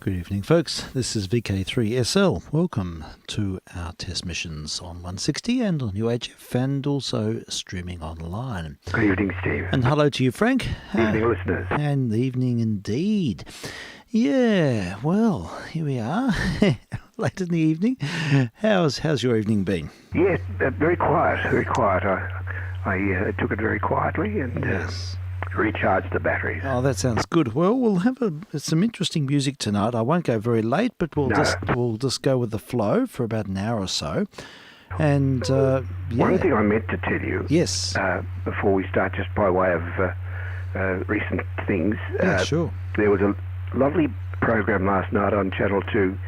Good evening, folks. This is vk3sl. Welcome to our test missions on 160 and on UHF and also streaming online. Good evening, Steve. And hello to you, Frank. Evening, listeners. And evening indeed. Yeah, well, here we are, late in the evening. How's your evening been? Yes, very quiet, very quiet. I took it very quietly and recharged the batteries. Oh, that sounds good. Well, we'll have some interesting music tonight. I won't go very late, but we'll just go with the flow for about an hour or so. And one thing I meant to tell you, before we start, just by way of recent things. Sure. There was a lovely program last night on Channel 2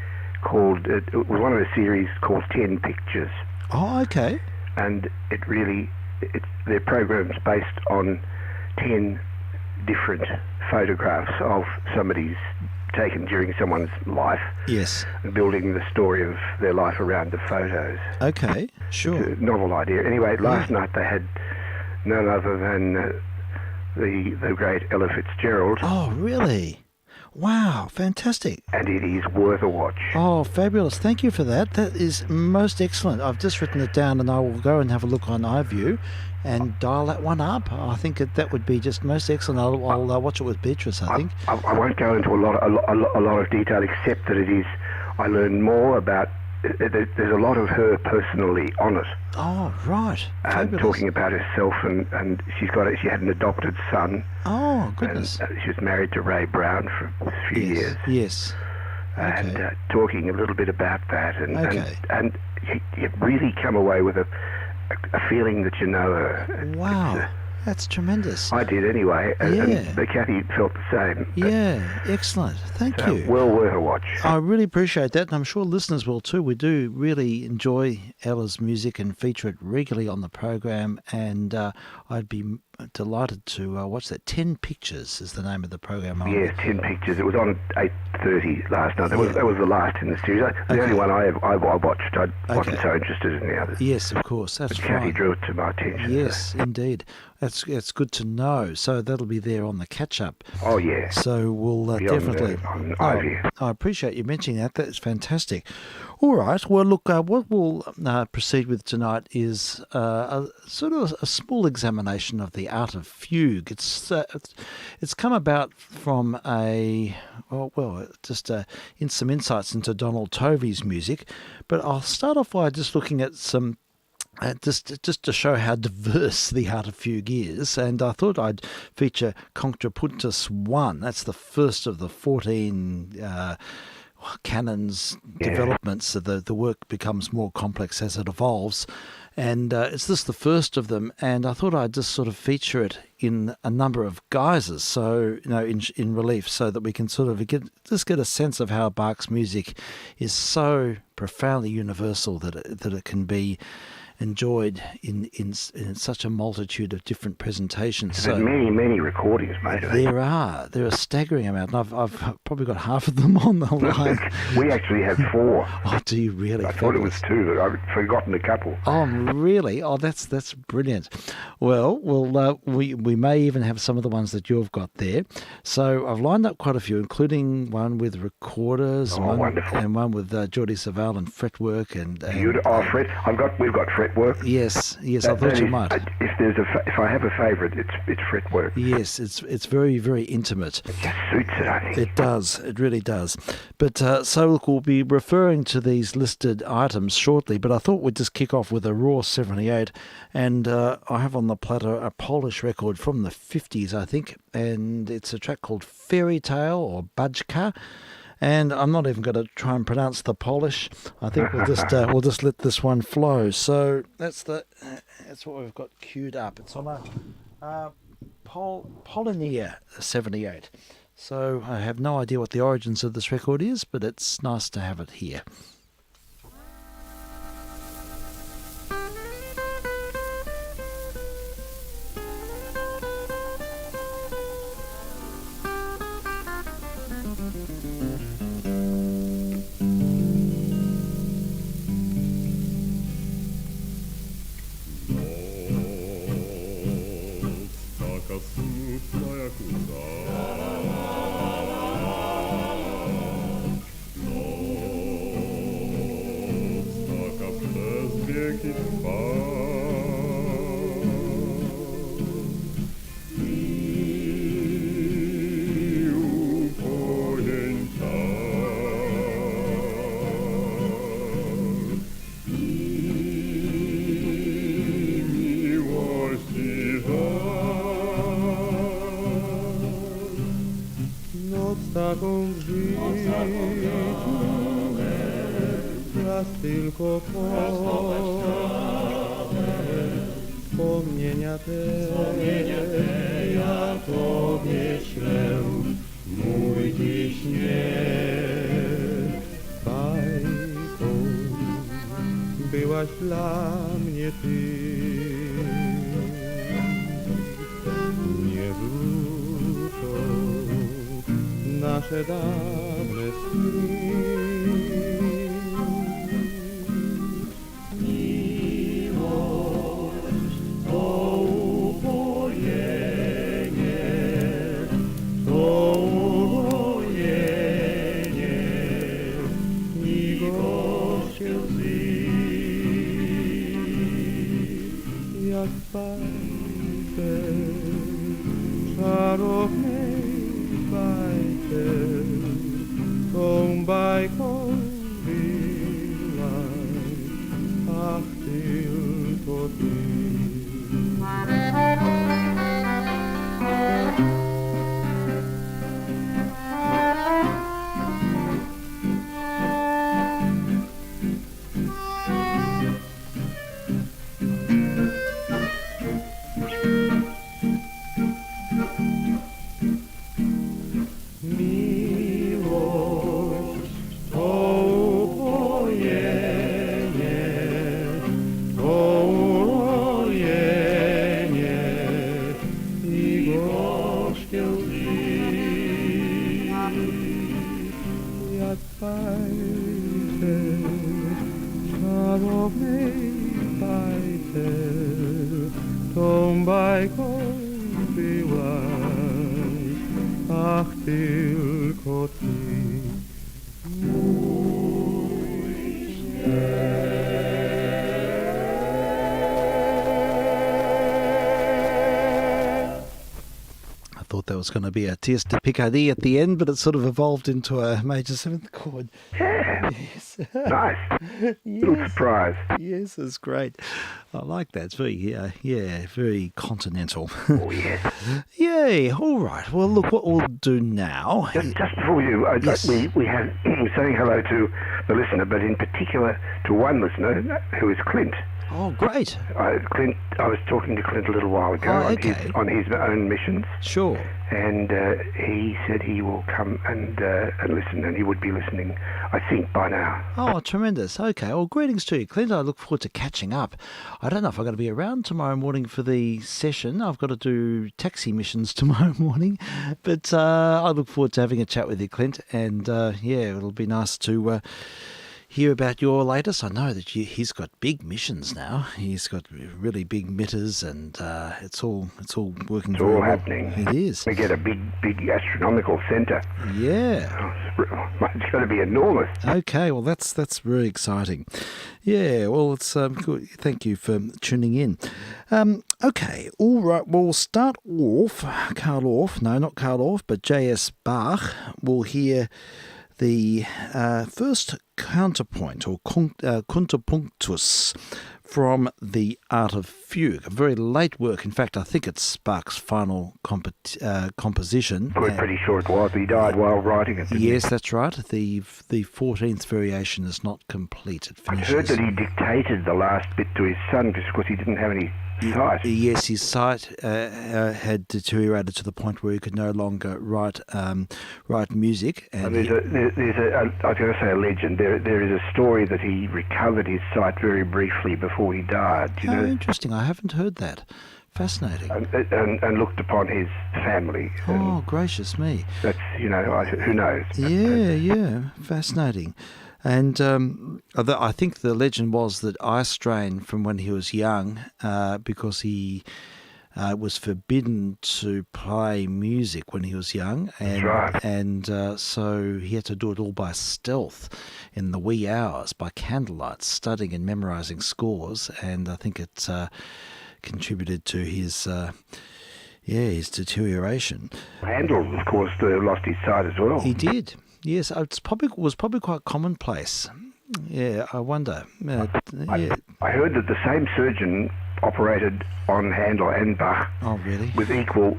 called, it was one of a series called 10 Pictures. Oh, okay. And their program's based on 10 different photographs of somebody's taken during someone's life. Yes. And building the story of their life around the photos. Okay, sure. It's a novel idea. Anyway, last night they had none other than the great Ella Fitzgerald. Oh, really? Wow, fantastic. And it is worth a watch. Oh, fabulous. Thank you for that. That is most excellent. I've just written it down and I will go and have a look on iView and dial that one up. I think that would be just most excellent. I'll watch it with Beatrice, I think. I won't go into a lot of detail, except that it is, I learned more about, there's a lot of her personally on it. Oh, right. Talking about herself, and she had an adopted son. Oh, goodness. And, she was married to Ray Brown for a few years. Yes. And talking a little bit about that, and you really come away with a feeling that you know her. Wow. That's tremendous. I did anyway, and Kathy felt the same. Yeah, excellent. Thank you. Well worth a watch. I really appreciate that, and I'm sure listeners will too. We do really enjoy Ella's music and feature it regularly on the program, and I'd be delighted to watch that. 10 Pictures is the name of the program. Yes, 10 Pictures. It was on at 8:30 last night. That was the last in the series. The only one I watched. I wasn't so interested in the others. Yes, of course. That's right. Kathy drew it to my attention. Yes, indeed. That's good to know. So that'll be there on the catch-up. Oh, yeah. So we'll definitely... I appreciate you mentioning that. That's fantastic. All right. Well, look, what we'll proceed with tonight is a sort of a small examination of the art of fugue. It's come about from in some insights into Donald Tovey's music. But I'll start off by just looking at some... just to show how diverse the art of fugue is, and I thought I'd feature Contrapuntus 1. That's the first of the 14 canons developments. So the work becomes more complex as it evolves, and it's just the first of them. And I thought I'd just sort of feature it in a number of guises, so in relief, so that we can sort of get a sense of how Bach's music is so profoundly universal that it can be enjoyed in such a multitude of different presentations. There's many recordings made of it. There are a staggering amount, and I've probably got half of them on the line. We actually have 4. Oh, do you really? I thought it was 2, but I've forgotten a couple. Oh, really? Oh, that's brilliant. Well, we may even have some of the ones that you've got there. So I've lined up quite a few, including one with recorders, wonderful. And one with Jordi Savall and fretwork and we've got fretwork. Yes, I thought you might. If I have a favourite, it's fretwork. Yes, it's very, very intimate. It just suits it, I think. It does. It really does. But so look, we'll be referring to these listed items shortly. But I thought we'd just kick off with a raw 78, and I have on the platter a Polish record from the 50s, I think, and it's a track called Fairy Tale or Bajka. And I'm not even going to try and pronounce the Polish. I think we'll just let this one flow. So that's what we've got queued up. It's on a Polonia 78. So I have no idea what the origins of this record is, but it's nice to have it here. raz tylko wspomnienia te ja Tobie ślę, mój dziś nie bajką byłaś dla mnie Ty. Nie wrócą nasze dawne sny. Jak bajce, czarownej bajce, tą bajką byłaś, ach tylko Ty. Jak bajce, czarownej bajce, tą bajką byłaś, ach tylko Ty, mój śnie. Thought that was going to be a tierce de Picardie at the end, but it sort of evolved into a major seventh chord. Yeah. Yes. Nice. Yes. Little surprise. Yes, it's great. I like that. It's very, very continental. Oh, yes. Yay. All right. Well, look, what we'll do now... Just before you, Yes. we have saying hello to the listener, but in particular to one listener who is Clint. Oh, great. Clint, I was talking to Clint a little while ago on his own missions, Sure. and he said he will come and listen, and he would be listening, I think, by now. Oh, tremendous. Okay. Well, greetings to you, Clint. I look forward to catching up. I don't know if I'm going to be around tomorrow morning for the session. I've got to do taxi missions tomorrow morning, but I look forward to having a chat with you, Clint, and it'll be nice to... hear about your latest. I know that he's got big missions now. He's got really big mitters, and it's all working. It's very all well. happening. It is. We get a big astronomical centre. Yeah. It's going to be enormous. Okay. Well, that's very exciting. Yeah. Well, it's good. Thank you for tuning in. Okay. All right. We'll start off. Not Karl Orff, but J.S. Bach. We'll hear the first counterpoint, or contrapunctus, from the Art of Fugue, a very late work. In fact, I think it's Bach's final composition. We're pretty sure it was. He died while writing it. Yes, that's right. The 14th variation is not complete. It I finishes. heard that he dictated the last bit to his son because he didn't have any sight. Yes, his sight had deteriorated to the point where he could no longer write music. And there's a I was going to say a legend. There is a story that he recovered his sight very briefly before he died. You know, interesting. I haven't heard that. Fascinating. And looked upon his family. Oh, gracious me. That's, who knows? Yeah, fascinating. And I think the legend was that eye strain from when he was young, because he was forbidden to play music when he was young, and That's right. and so he had to do it all by stealth in the wee hours, by candlelight, studying and memorizing scores, and I think it contributed to his deterioration. Handel, of course, lost his sight as well. He did. Yes, was probably quite commonplace. Yeah, I wonder. I heard that the same surgeon operated on Handel and Bach Oh, really? with equal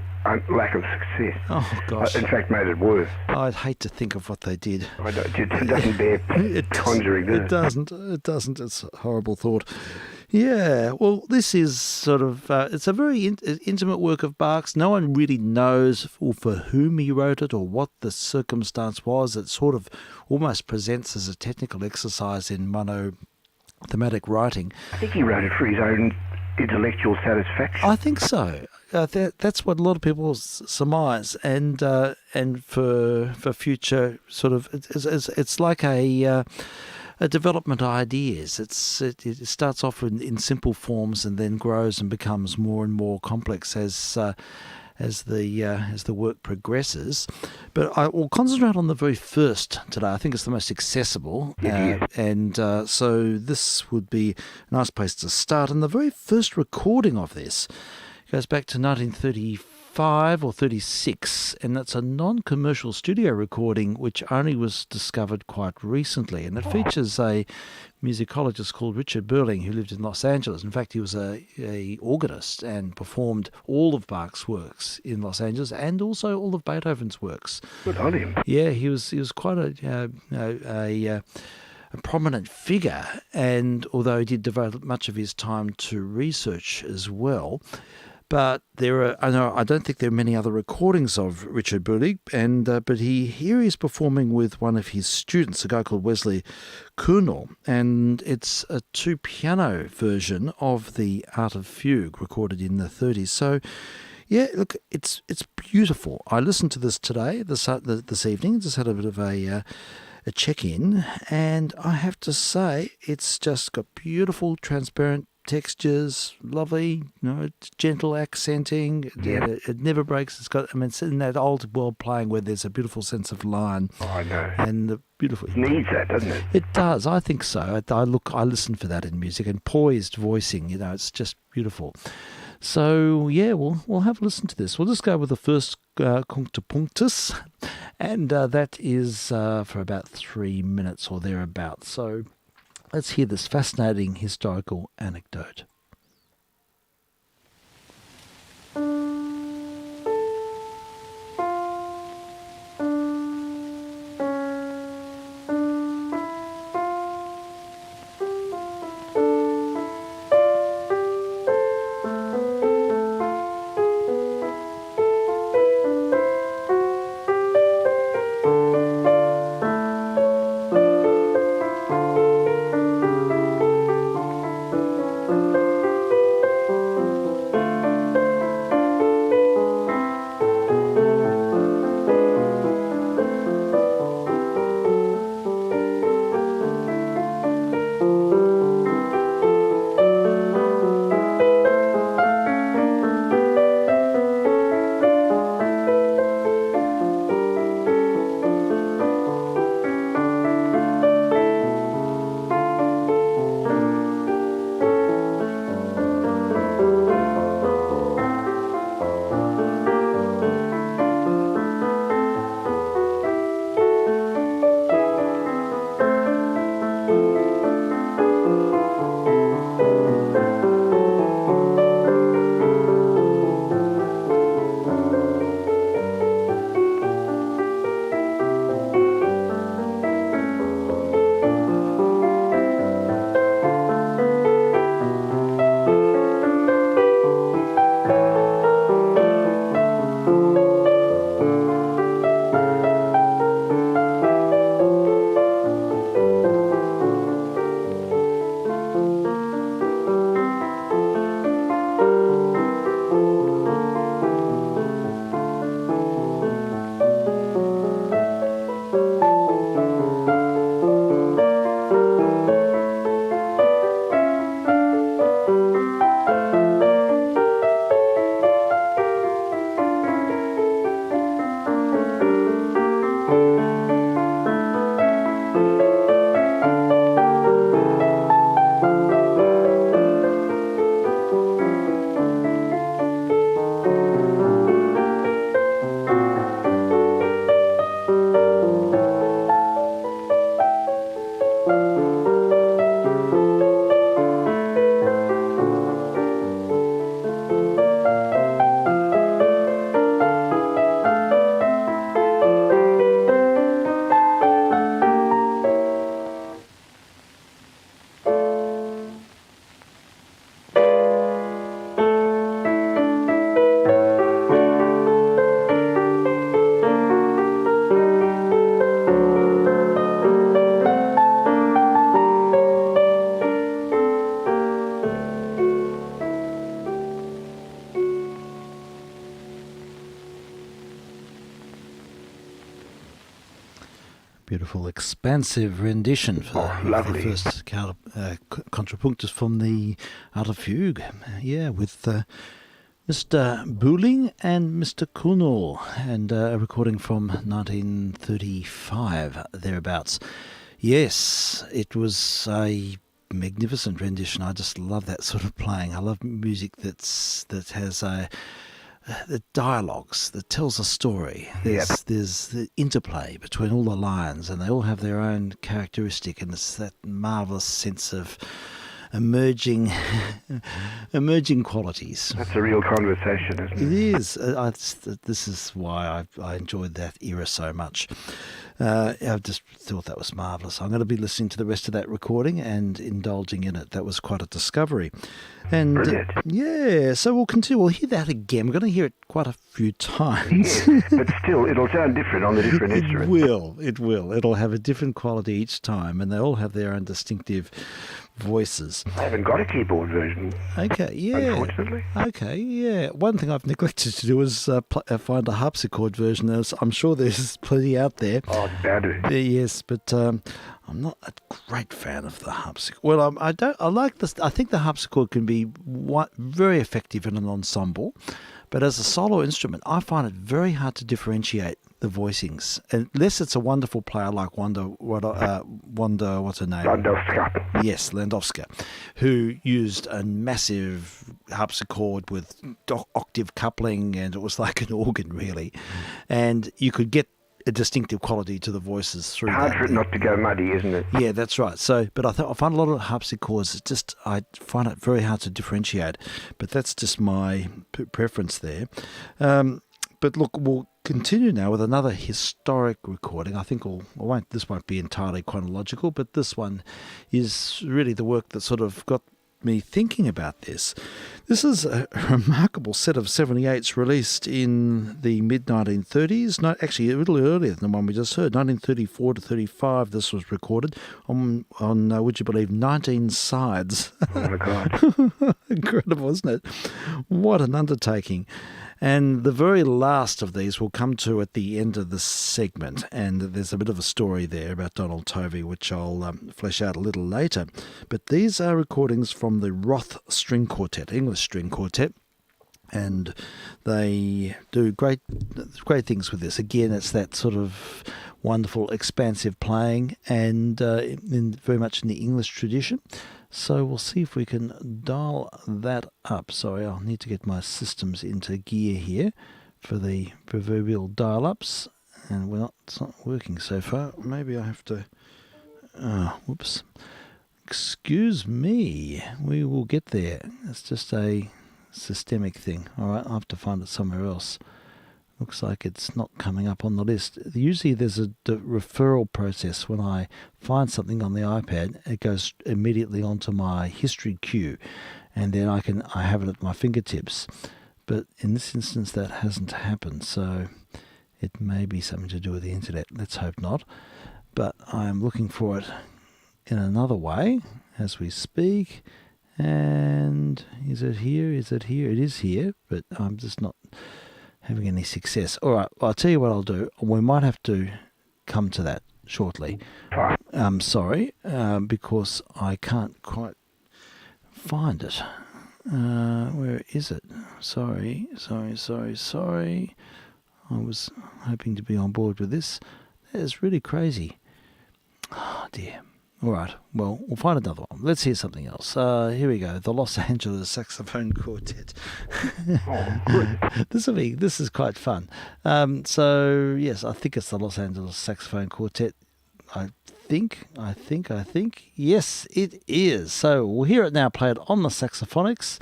lack of success. Oh, gosh. In fact, made it worse. I'd hate to think of what they did. It doesn't bear conjuring, does it? It doesn't. It doesn't. It's a horrible thought. Yeah, well, this is sort of, it's a very intimate work of Bach's. No one really knows for whom he wrote it or what the circumstance was. It sort of almost presents as a technical exercise in monothematic writing. I think he wrote it for his own intellectual satisfaction. I think so. That's what a lot of people surmise, and for future sort of, it's like a development of ideas. It starts off in simple forms and then grows and becomes more and more complex as the work progresses. But I will concentrate on the very first today. I think it's the most accessible, and so this would be a nice place to start. And the very first recording of this goes back to 1935 or 36, and it's a non-commercial studio recording which only was discovered quite recently, and it features a musicologist called Richard Burling who lived in Los Angeles. In fact, he was a organist and performed all of Bach's works in Los Angeles and also all of Beethoven's works. Good on him. Yeah, he was quite a prominent figure, and although he did devote much of his time to research as well. But I don't think there are many other recordings of Richard Burling, but here he's performing with one of his students, a guy called Wesley Kuhnel, and it's a 2-piano version of the Art of Fugue recorded in the 30s. So, yeah, look, it's beautiful. I listened to this today, this evening, just had a bit of a check-in, and I have to say it's just got beautiful, transparent textures, lovely, it's gentle accenting. Yeah. It never breaks. It's in that old world playing where there's a beautiful sense of line. Oh, I know. And the beautiful. It needs that, doesn't it? It does. I think so. I listen for that in music, and poised voicing. It's just beautiful. So yeah, we'll have a listen to this. We'll just go with the first Contrapunctus, and that is for about 3 minutes or thereabouts. So let's hear this fascinating historical anecdote. expansive rendition for the first contrapunctus from the Art of Fugue. Yeah, with Mr. Booling and Mr. Kunal, and a recording from 1935, thereabouts. Yes, it was a magnificent rendition. I just love that sort of playing. I love music that has the dialogues, that tells a story. There's the interplay between all the lines, and they all have their own characteristic, and it's that marvellous sense of emerging qualities. That's a real conversation, isn't it? It is. This is why I enjoyed that era so much. I just thought that was marvellous. I'm going to be listening to the rest of that recording and indulging in it. That was quite a discovery. And brilliant. So we'll continue. We'll hear that again. We're going to hear it quite a few times. Yes, but still, it'll sound different on the different instruments. It will. It'll have a different quality each time, and they all have their own distinctive voices. I haven't got a keyboard version. Okay, yeah. Unfortunately. Okay, yeah. One thing I've neglected to do is find a harpsichord version. I'm sure there's plenty out there. Oh, bad. Yes, but I'm not a great fan of the harpsichord. Well, I like this. I think the harpsichord can be very effective in an ensemble, but as a solo instrument, I find it very hard to differentiate the voicings, unless it's a wonderful player like Wanda, what's her name? Landowska. Yes, Landowska, who used a massive harpsichord with octave coupling, and it was like an organ, really. And you could get a distinctive quality to the voices through Hard that. for it not to go muddy, isn't it? Yeah, that's right. So, but I find a lot of harpsichords, I find it very hard to differentiate. But that's just my preference there. But look, we'll continue now with another historic recording. I think this won't be entirely chronological, but this one is really the work that sort of got me thinking about this. This is a remarkable set of 78s released in the mid-1930s. No, actually, a little earlier than the one we just heard. 1934 to 35, this was recorded on would you believe, 19 sides. Oh, my God. Incredible, isn't it? What an undertaking. And the very last of these we'll come to at the end of this segment, and there's a bit of a story there about Donald Tovey, which I'll flesh out a little later. But these are recordings from the Roth String Quartet, English String Quartet, and they do great things with this. Again, it's that sort of wonderful, expansive playing, and very much in the English tradition. So we'll see if we can dial that up. Sorry, I'll need to get my systems into gear here for the proverbial dial-ups, and it's not working so far. Maybe I have to... whoops. Excuse me. We will get there. It's just a systemic thing. All right, I'll have to find it somewhere else. Looks like it's not coming up on the list. Usually there's a referral process. When I find something on the iPad, it goes immediately onto my history queue, and then I have it at my fingertips. But in this instance, that hasn't happened, so it may be something to do with the internet. Let's hope not. But I am looking for it in another way as we speak. And is it here? Is it here? It is here, but I'm just not having any success. All right, well, I'll tell you what I'll do. We might have to come to that shortly. I'm sorry, because I can't quite find it. Where is it? Sorry. I was hoping to be on board with this. That is really crazy. Oh, dear. All right, well, we'll find another one. Let's hear something else. Here we go, the Los Angeles Saxophone Quartet. Oh, good. This is quite fun. So, yes, I think it's the Los Angeles Saxophone Quartet. I think. Yes, it is. So we'll hear it now played on the saxophonics,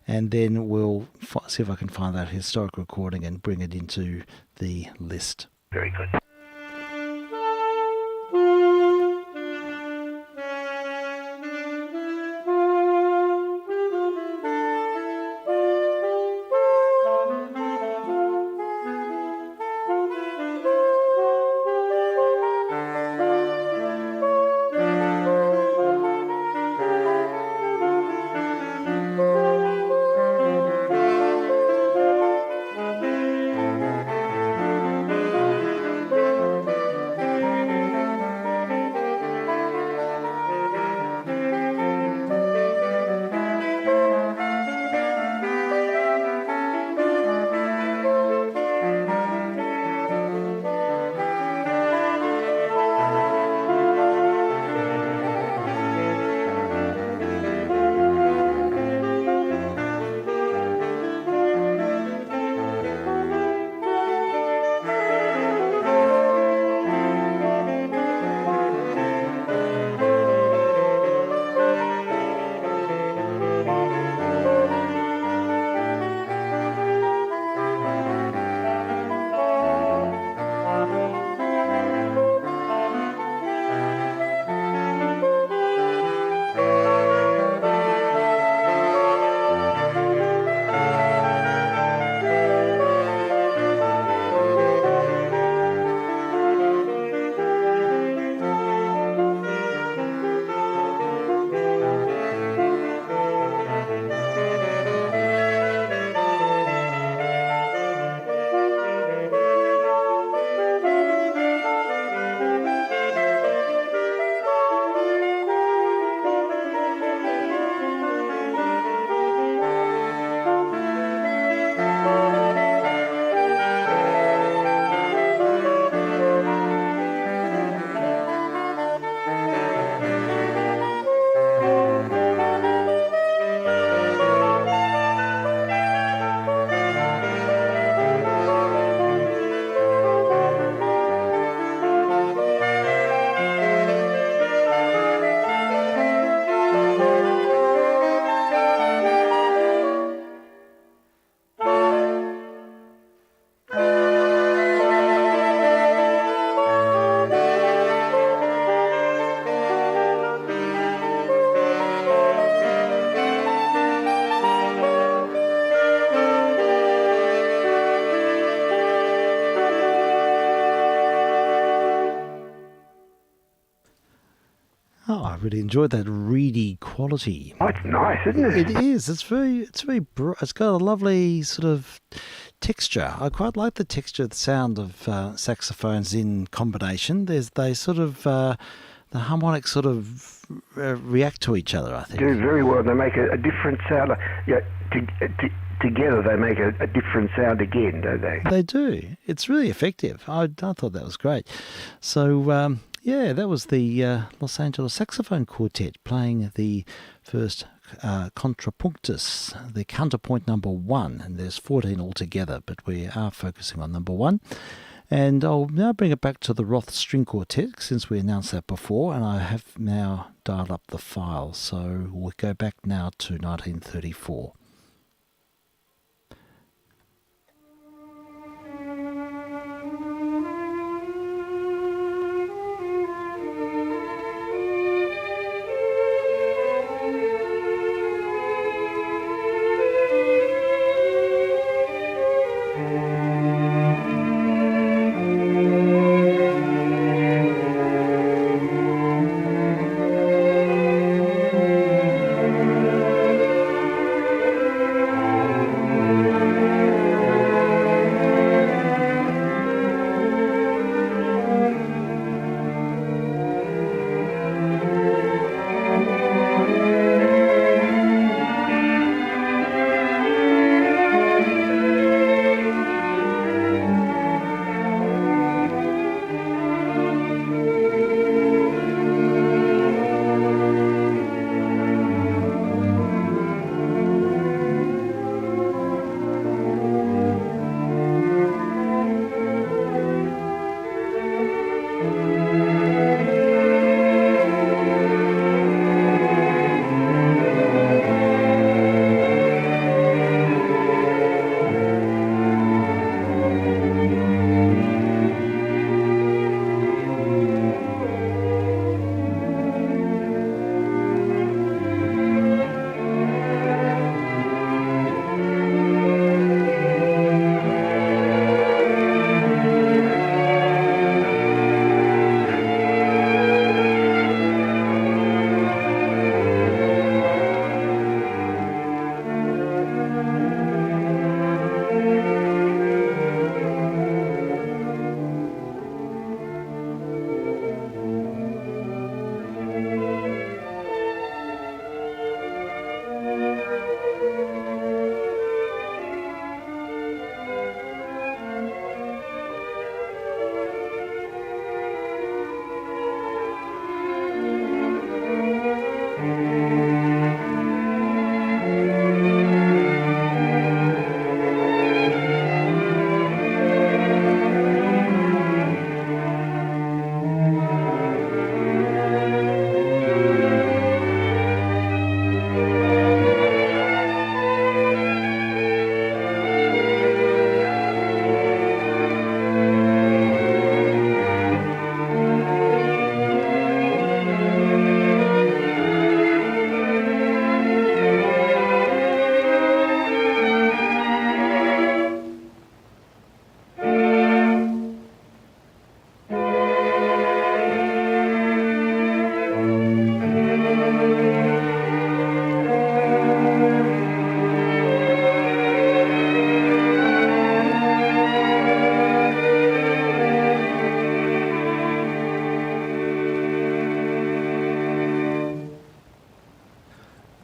and then we'll see if I can find that historic recording and bring it into the list. Very good. Oh, I really enjoyed that reedy quality. Oh, it's nice, isn't it? It is. It's it's got a lovely sort of texture. I quite like the texture, the sound of saxophones in combination. They sort of the harmonics sort of react to each other, I think. Do very well. They make a different sound. Yeah, together they make a different sound again, don't they? They do. It's really effective. I thought that was great. So, yeah, that was the Los Angeles Saxophone Quartet playing the first contrapunctus, the counterpoint number 1, and there's 14 altogether, but we are focusing on number 1. And I'll now bring it back to the Roth String Quartet, since we announced that before, and I have now dialed up the file, so we'll go back now to 1934.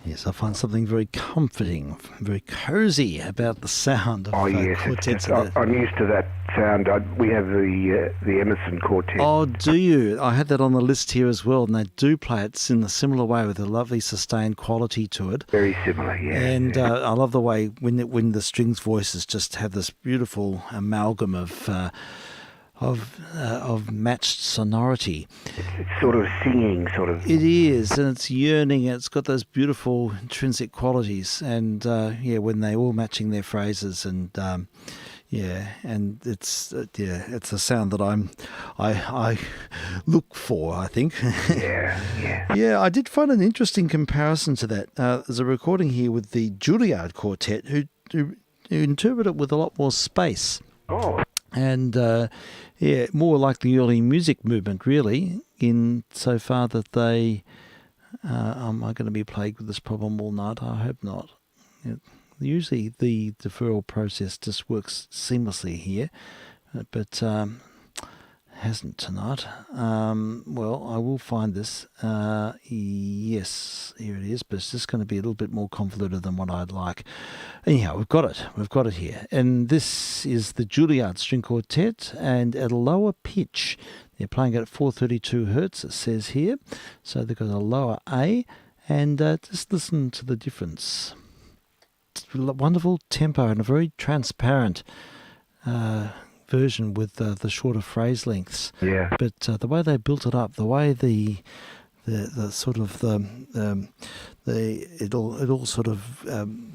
Yes, I find something very comforting, very cosy about the sound of quartets. I'm used to that sound. We have the Emerson Quartet. Oh, do you? I had that on the list here as well, and they do play it in a similar way with a lovely sustained quality to it. Very similar, yeah. And I love the way when the strings voices just have this beautiful amalgam of matched sonority. It's sort of singing, sort of. It is, and it's yearning. And it's got those beautiful intrinsic qualities, and when they're all matching their phrases, and and it's a sound that I look for. I think. Yeah. I did find an interesting comparison to that. There's a recording here with the Juilliard Quartet, who interpret it with a lot more space. Oh. And more like the early music movement, really. in so far that they am I going to be plagued with this problem all night? I hope not. Usually the deferral process just works seamlessly here, but hasn't tonight. Well, I will find this. Yes, here it is, but it's just going to be a little bit more convoluted than what I'd like. Anyhow, we've got it. We've got it here. And this is the Juilliard String Quartet, and at a lower pitch. They're playing it at 432 hertz, it says here. So they've got a lower A, and just listen to the difference. It's a wonderful tempo and a very transparent version with the shorter phrase lengths. Yeah. But the way they built it up, the way the sort of it all sort of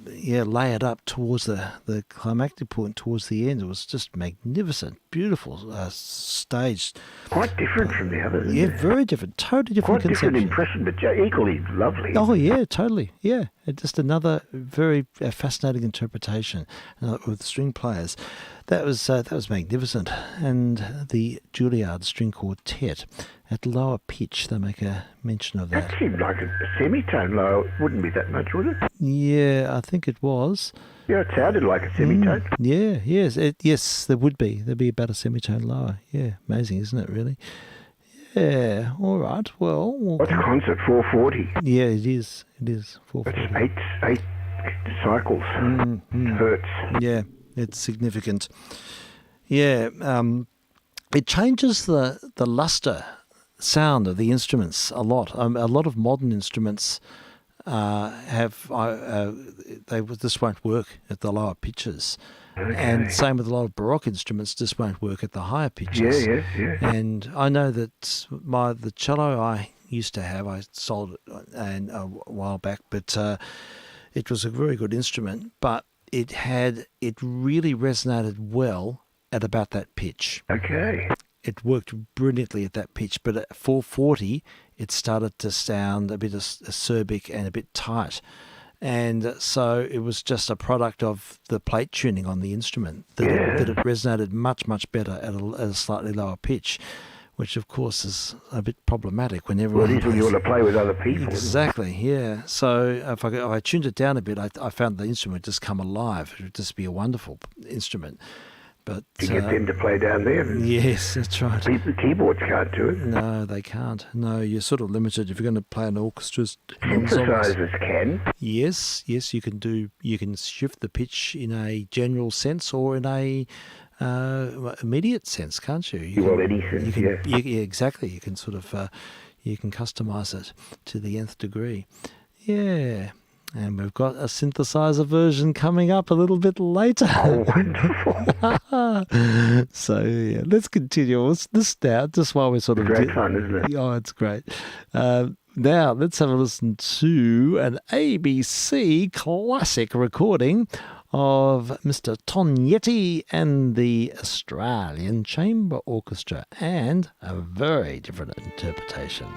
layered up towards the climactic point towards the end. It was just magnificent, beautiful staged. Quite different from the others. Yeah, very different, totally different Quite conception. different impression, but equally lovely. Oh yeah, totally. Yeah, just another very fascinating interpretation with string players. That was magnificent. And the Juilliard String Quartet at lower pitch, they make a mention of that. That seemed like a semitone low. It wouldn't be that much, would it? Yeah, I think it was. Yeah, it sounded like a semitone. Yeah, yes, yes, there would be. There'd be about a semitone lower. Yeah, amazing, isn't it? Really. Yeah. All right. Well. What's a concert? 440. Yeah, it is. It is 440. That's eight cycles. Hertz. Yeah, it's significant. Yeah. It changes the luster sound of the instruments a lot. A lot of modern instruments this won't work at the lower pitches. Okay. And same with a lot of Baroque instruments, just won't work at the higher pitches. Yeah. And I know that the cello I used to have, I sold it a while back, but it was a very good instrument, but it really resonated well at about that pitch. Okay. It worked brilliantly at that pitch, but at 440, it started to sound a bit acerbic and a bit tight. And so it was just a product of the plate tuning on the instrument that it resonated much, much better at a slightly lower pitch, which of course is a bit problematic when everyone. Well, it is when you want to play with other people. Exactly, yeah. So if I tuned it down a bit, I found the instrument would just come alive. It would just be a wonderful instrument. But you get them to play down there. Yes, that's right. The keyboards can't do it. No, they can't. No, you're sort of limited if you're going to play an orchestra. Synthesizers can. Yes, you can do. You can shift the pitch in a general sense or in a immediate sense, can't you? Any sense, yeah, exactly. You can sort of you can customize it to the nth degree. Yeah. And we've got a synthesizer version coming up a little bit later. Oh, wonderful. So, yeah, let's continue. This now, just while we're sort of... Great fun, isn't it? Oh, it's great. Now, let's have a listen to an ABC classic recording of Mr. Tognetti and the Australian Chamber Orchestra, and a very different interpretation.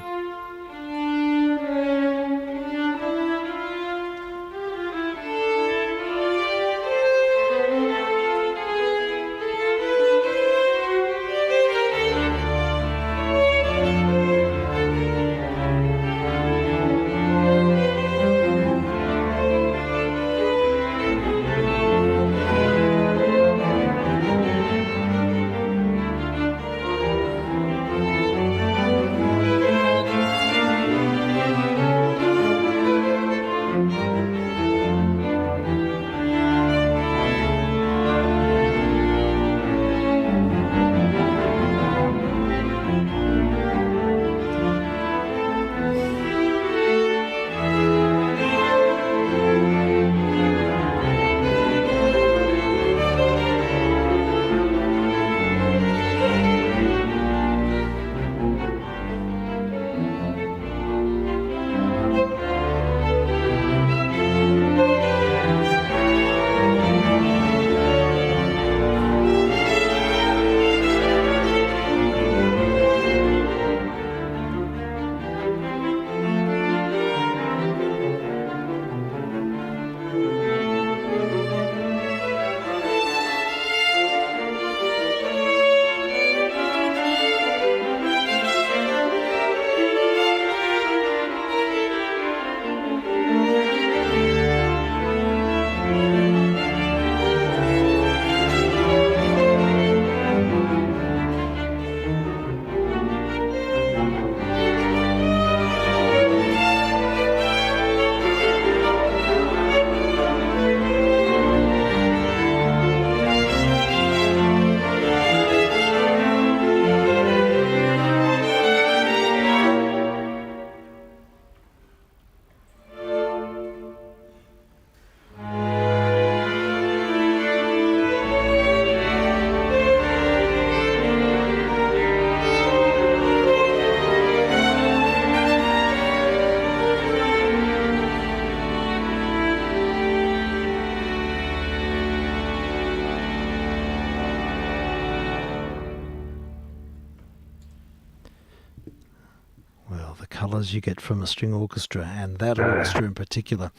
colours you get from a string orchestra, and that orchestra in particular.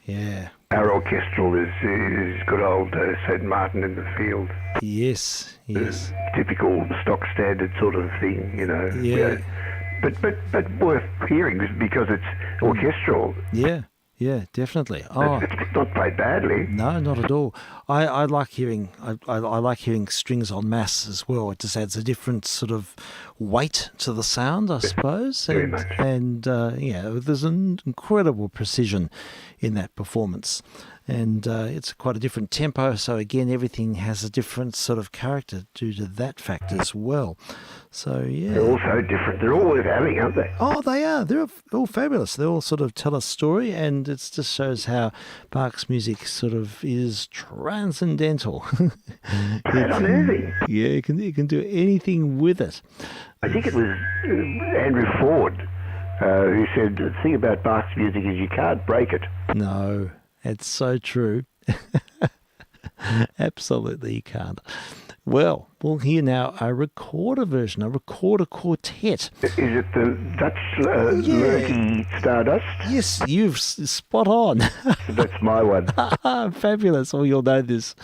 Yeah. Our orchestral is good old St. Martin in the Field. Yes, yes. Typical stock standard sort of thing, you know. Yeah. But worth hearing because it's orchestral. Yeah, definitely. Oh, It's not played badly. no, not at all. I like hearing I like hearing strings en masse as well. It just adds a different sort of weight to the sound, I suppose. Very much. And there's an incredible precision in that performance. And it's quite a different tempo, so again, everything has a different sort of character due to that fact as well. So, yeah. They're all so different. They're all worth having, aren't they? Oh, they are. They're all fabulous. They all sort of tell a story, and it just shows how Bach's music sort of is transcendental. Amazing. Yeah, you can do anything with it. I think it was Andrew Ford who said, the thing about Bach's music is you can't break it. No, it's so true. Absolutely, you can't. Well, we'll hear now a recorder version, a recorder quartet. Is it the Dutch Lurky Stardust? Yes, you've spot on. That's my one. Fabulous. Well, you'll know this.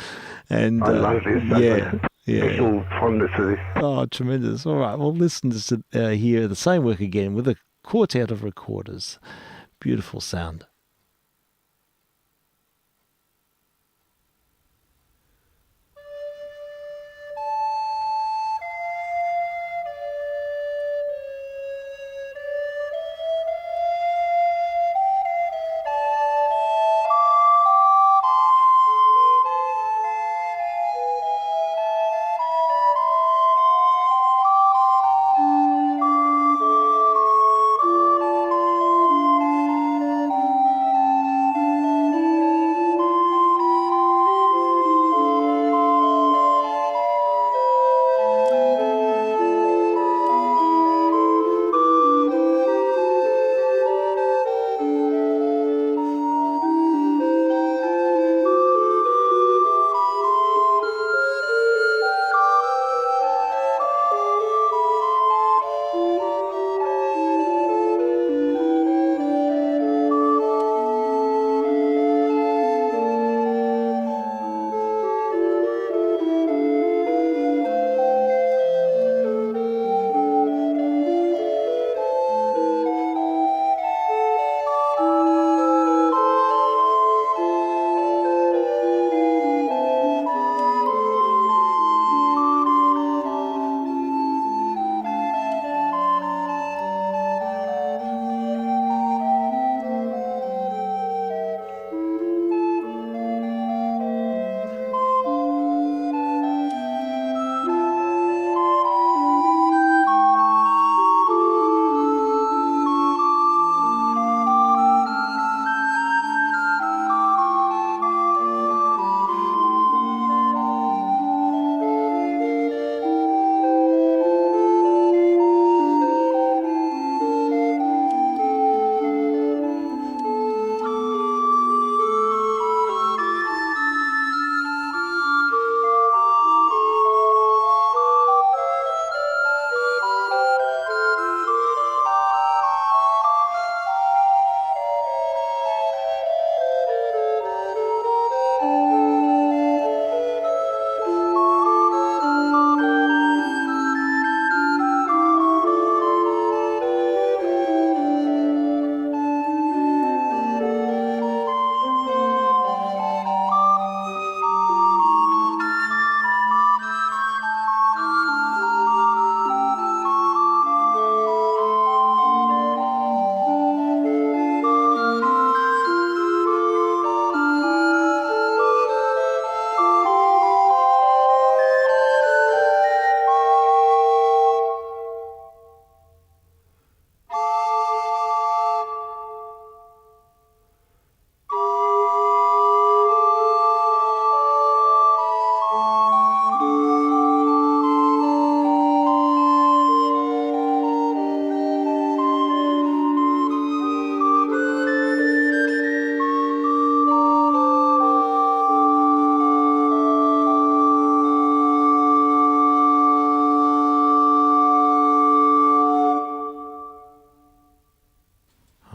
And I love this. Yeah. Special fondness for this. Oh, tremendous. All right, well, listen to hear the same work again with a quartet of recorders. Beautiful sound.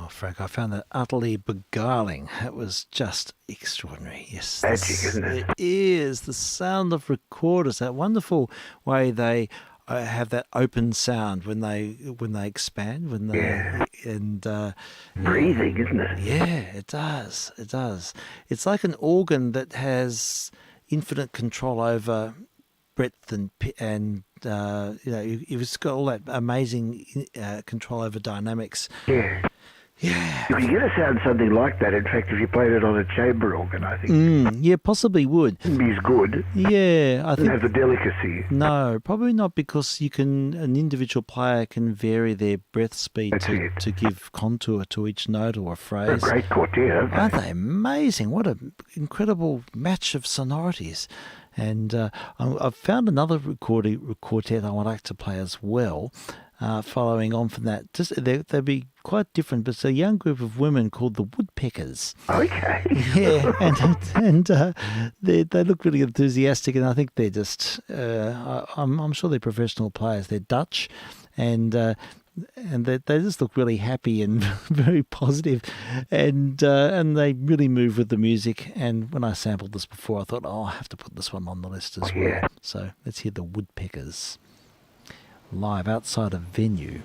Oh, Frank, I found that utterly beguiling. It was just extraordinary. Yes, Magic, isn't it? It is. The sound of recorders, that wonderful way they have that open sound when they expand, when they Breathing, isn't it? Yeah, it does. It does. It's like an organ that has infinite control over breadth and it's got all that amazing control over dynamics. Yeah. Yeah. You could get a sound something like that, in fact, if you played it on a chamber organ, I think. Yeah, possibly would. It wouldn't be as good. Yeah, I think. Have the delicacy. No, probably not, because an individual player can vary their breath speed to give contour to each note or a phrase. They're a great quartet, Aren't they amazing? What an incredible match of sonorities. And I've found another quartet I would like to play as well. Following on from that, they'd be quite different, but it's a young group of women called the Woodpeckers. Okay. Yeah, and they look really enthusiastic, and I think they're just I'm sure they're professional players. They're Dutch, and they just look really happy and very positive, and they really move with the music. And when I sampled this before, I thought, I have to put this one on the list as well. Yeah. So let's hear the Woodpeckers live outside a venue.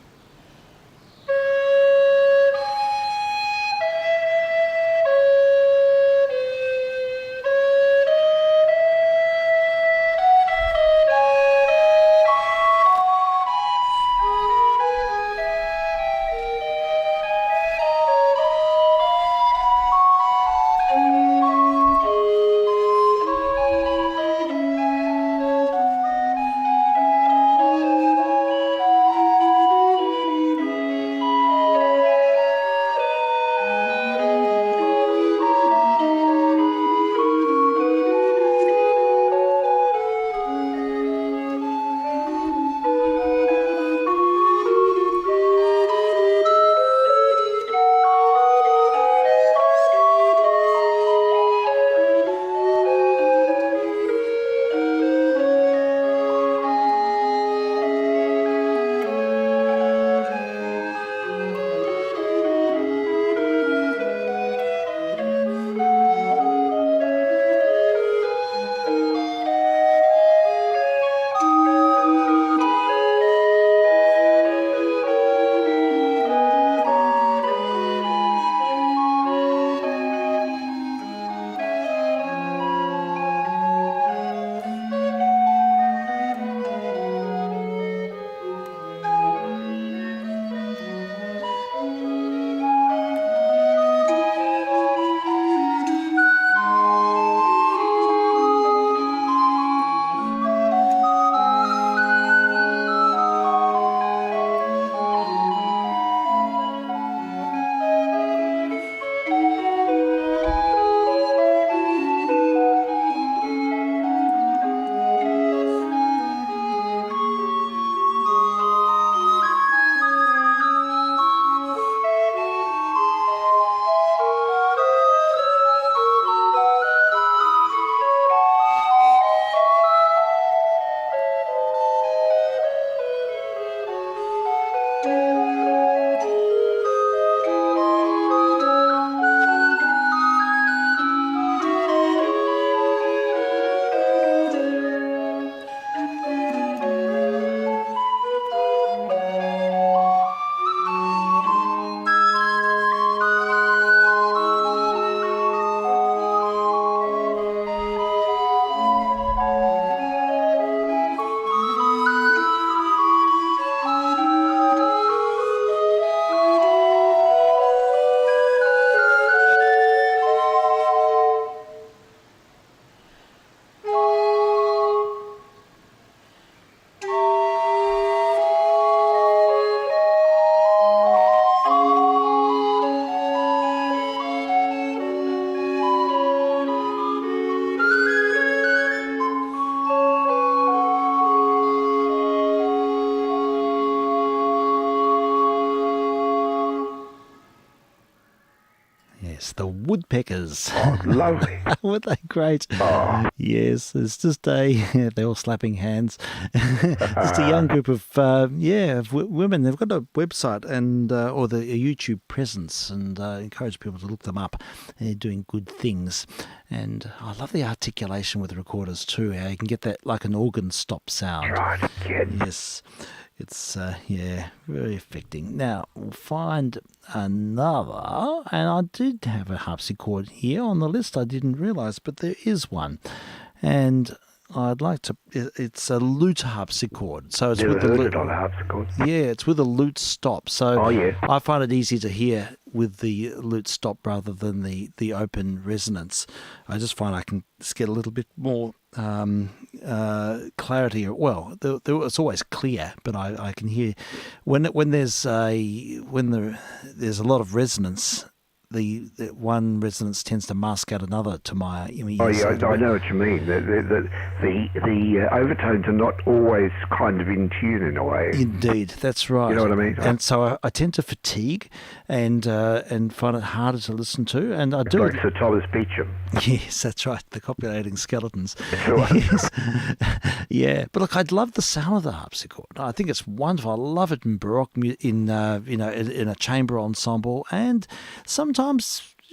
Yes, the woodpeckers. Oh, lovely. Weren't they great? Oh. Yes, it's just they're all slapping hands. Just a young group of, women. They've got a website and or a YouTube presence, and encourage people to look them up. They're doing good things. And I love the articulation with the recorders too, how you can get that like an organ stop sound. Right, again. Yes. It's, very affecting. Now, we'll find another, and I did have a harpsichord here on the list. I didn't realise, but there is one. And I'd like to, it's a lute harpsichord. So it's Never with the heard lute. it on a harpsichord. Yeah, it's with a lute stop. So Oh, yeah. I find it easy to hear with the lute stop rather than the open resonance. I just find I can just get a little bit more clarity. Well, it's always clear, but I can hear when there's a lot of resonance. The one resonance tends to mask out another to my ears. Oh yeah, I know what you mean. The overtones are not always kind of in tune in a way. Indeed, that's right. You know what I mean? And so I tend to fatigue and find it harder to listen to. And I do. Like Sir Thomas Beecham. Yes, that's right. The copulating skeletons. That's right. Yes. Yeah, but look, I'd love the sound of the harpsichord. I think it's wonderful. I love it in baroque, in a chamber ensemble, and sometimes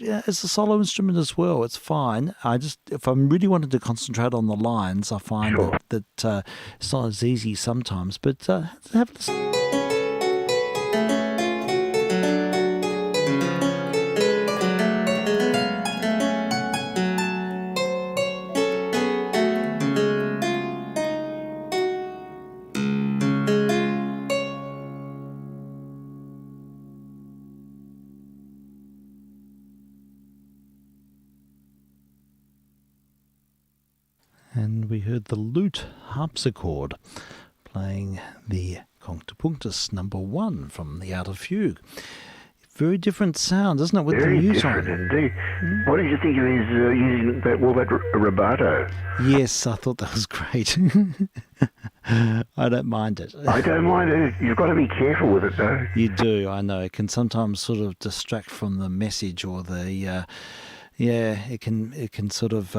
as a solo instrument as well. It's fine. If I'm really wanting to concentrate on the lines, I find that it's not as easy sometimes. But have a listen. And we heard the lute harpsichord playing the Conctopunctus number 1 from the Outer Fugue. Very different sound, isn't it, with Very the mute different on? indeed. What did you think of his using that rubato? Yes, I thought that was great. I don't mind it. I don't mind it. You've got to be careful with it, though. You do, I know. It can sometimes sort of distract from the message or the... it can sort of...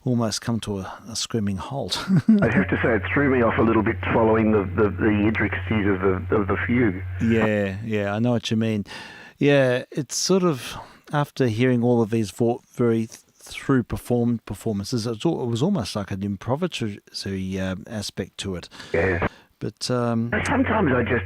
almost come to a screaming halt. I have to say it threw me off a little bit following the intricacies of the fugue. Yeah, I know what you mean. Yeah, it's sort of, after hearing all of these very through performed performances, it was almost like an improvisatory aspect to it. Yeah. But sometimes I just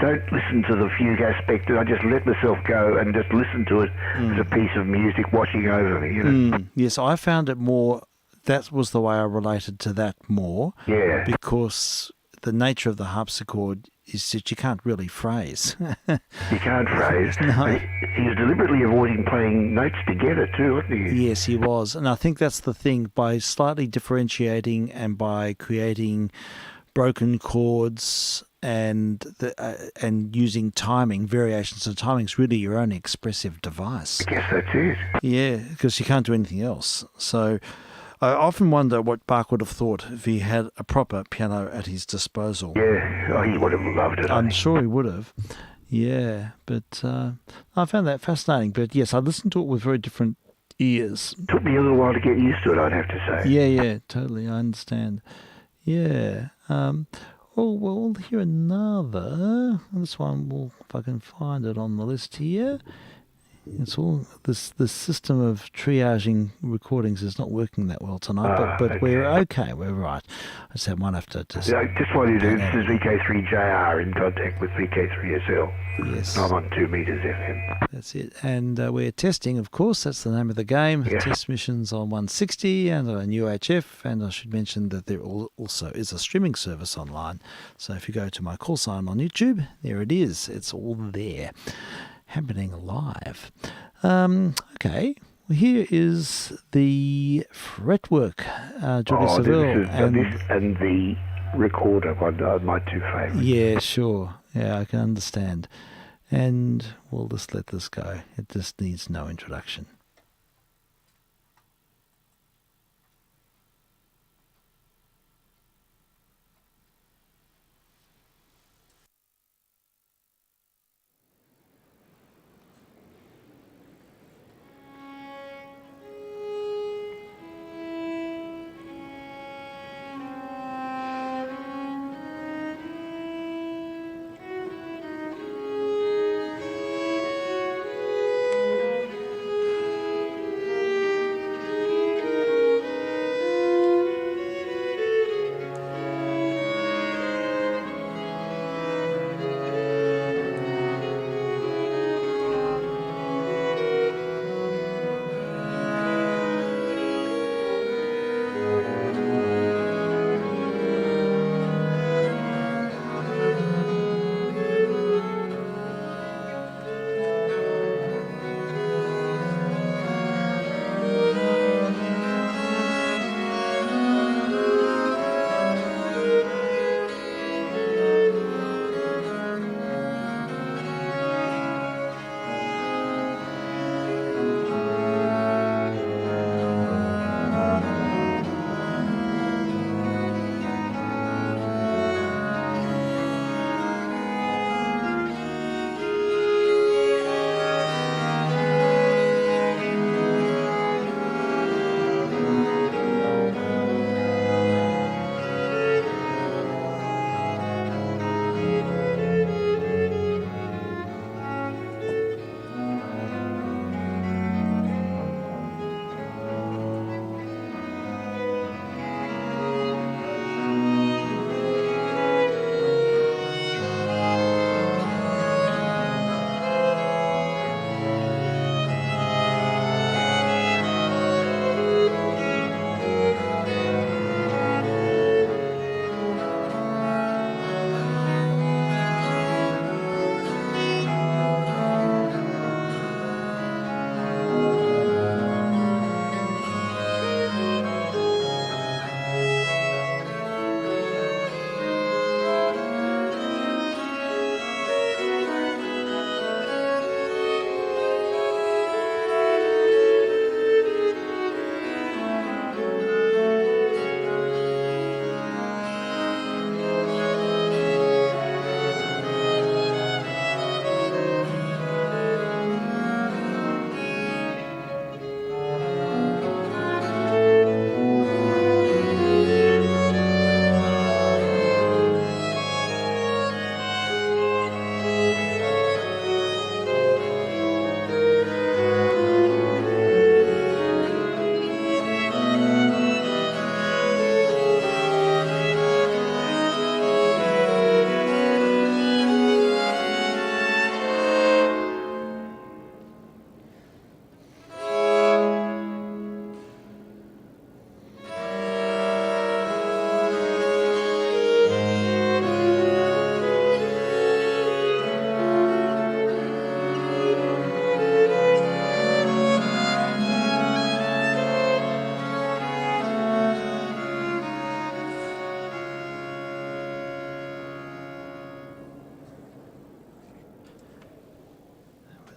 don't listen to the fugue aspect, and I just let myself go and just listen to it as a piece of music washing over me, you know. Yes, I found it more, that was the way I related to that more. Yeah. Because the nature of the harpsichord is that you can't really phrase. You can't phrase. No. He was deliberately avoiding playing notes together too, wasn't he? Yes, he was. And I think that's the thing, by slightly differentiating and by creating broken chords and using timing, variations of timing is really your own expressive device. I guess that's it. Yeah, because you can't do anything else. So I often wonder what Bach would have thought if he had a proper piano at his disposal. Yeah, he would have loved it. I'm sure he would have. Yeah, but I found that fascinating. But yes, I listened to it with very different ears. Took me a little while to get used to it, I'd have to say. Yeah, totally. I understand. Yeah. We'll hear another. This one, if I can find it on the list here. It's all this system of triaging recordings is not working that well tonight, but okay. We're okay. We're right. I just might have to just. Yeah, just what you do. This is VK3JR in contact with vk3sl. Yes. I'm on 2 meters FM. That's it. And we're testing, of course. That's the name of the game. Yeah. Test missions on 160 and on UHF. And I should mention that there also is a streaming service online. So if you go to my call sign on YouTube, there it is. It's all there, happening live. Okay. Well, here is the fretwork, Julie Seville. This and the recorder one are my two favourites. Yeah, sure. Yeah, I can understand. And we'll just let this go. It just needs no introduction.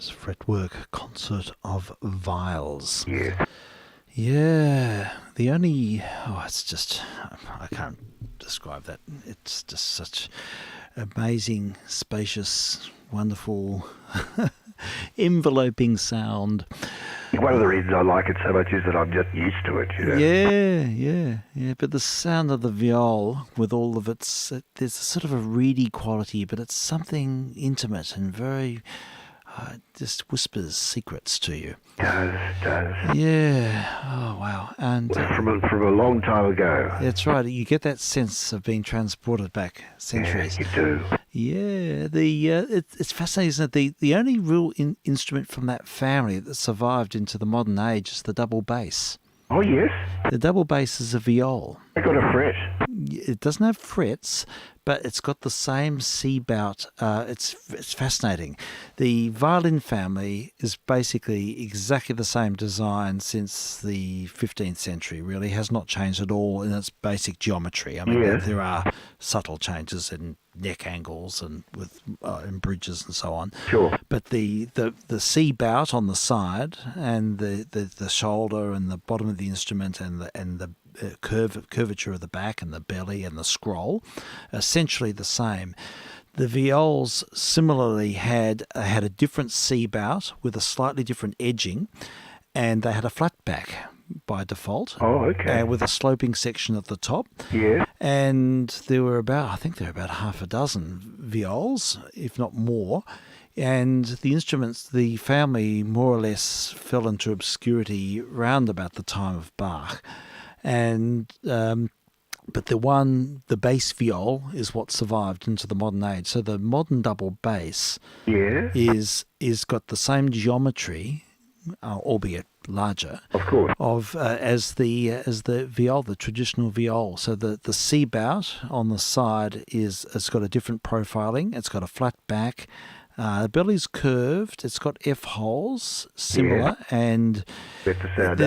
It's a fretwork concert of viols. Yes. Yeah, the only... it's just... I can't describe that. It's just such amazing, spacious, wonderful, enveloping sound. One of the reasons I like it so much is that I'm just used to it, you know. Yeah. But the sound of the viol, with all of its... there's a sort of a reedy quality, but it's something intimate and very... just whispers secrets to you. Does. Yeah. Oh, wow. And From a long time ago. that's right. You get that sense of being transported back centuries. Yeah, you do. Yeah. It's fascinating, isn't it? The only real instrument from that family that survived into the modern age is the double bass. Oh, yes? The double bass is a viol. I got a fret. It doesn't have frets, but it's got the same C-bout. It's fascinating. The violin family is basically exactly the same design since the 15th century, really. Has not changed at all in its basic geometry. I mean, there are subtle changes in neck angles and with and bridges and so on. Sure. But the C-bout on the side and the shoulder and the bottom of the instrument and the curvature of the back and the belly and the scroll, essentially the same. The viols similarly had a different C-bout with a slightly different edging, and they had a flat back by default. Oh, okay. With a sloping section at the top. Yeah. And there were about half a dozen viols, if not more. And the instruments, the family more or less fell into obscurity round about the time of Bach. And but the bass viol is what survived into the modern age. So the modern double bass is got the same geometry, albeit larger, Of course, as the viol, the traditional viol. So the C-bout on the side it's got a different profiling. It's got a flat back. The belly's curved. It's got F holes, similar, and that's the sound.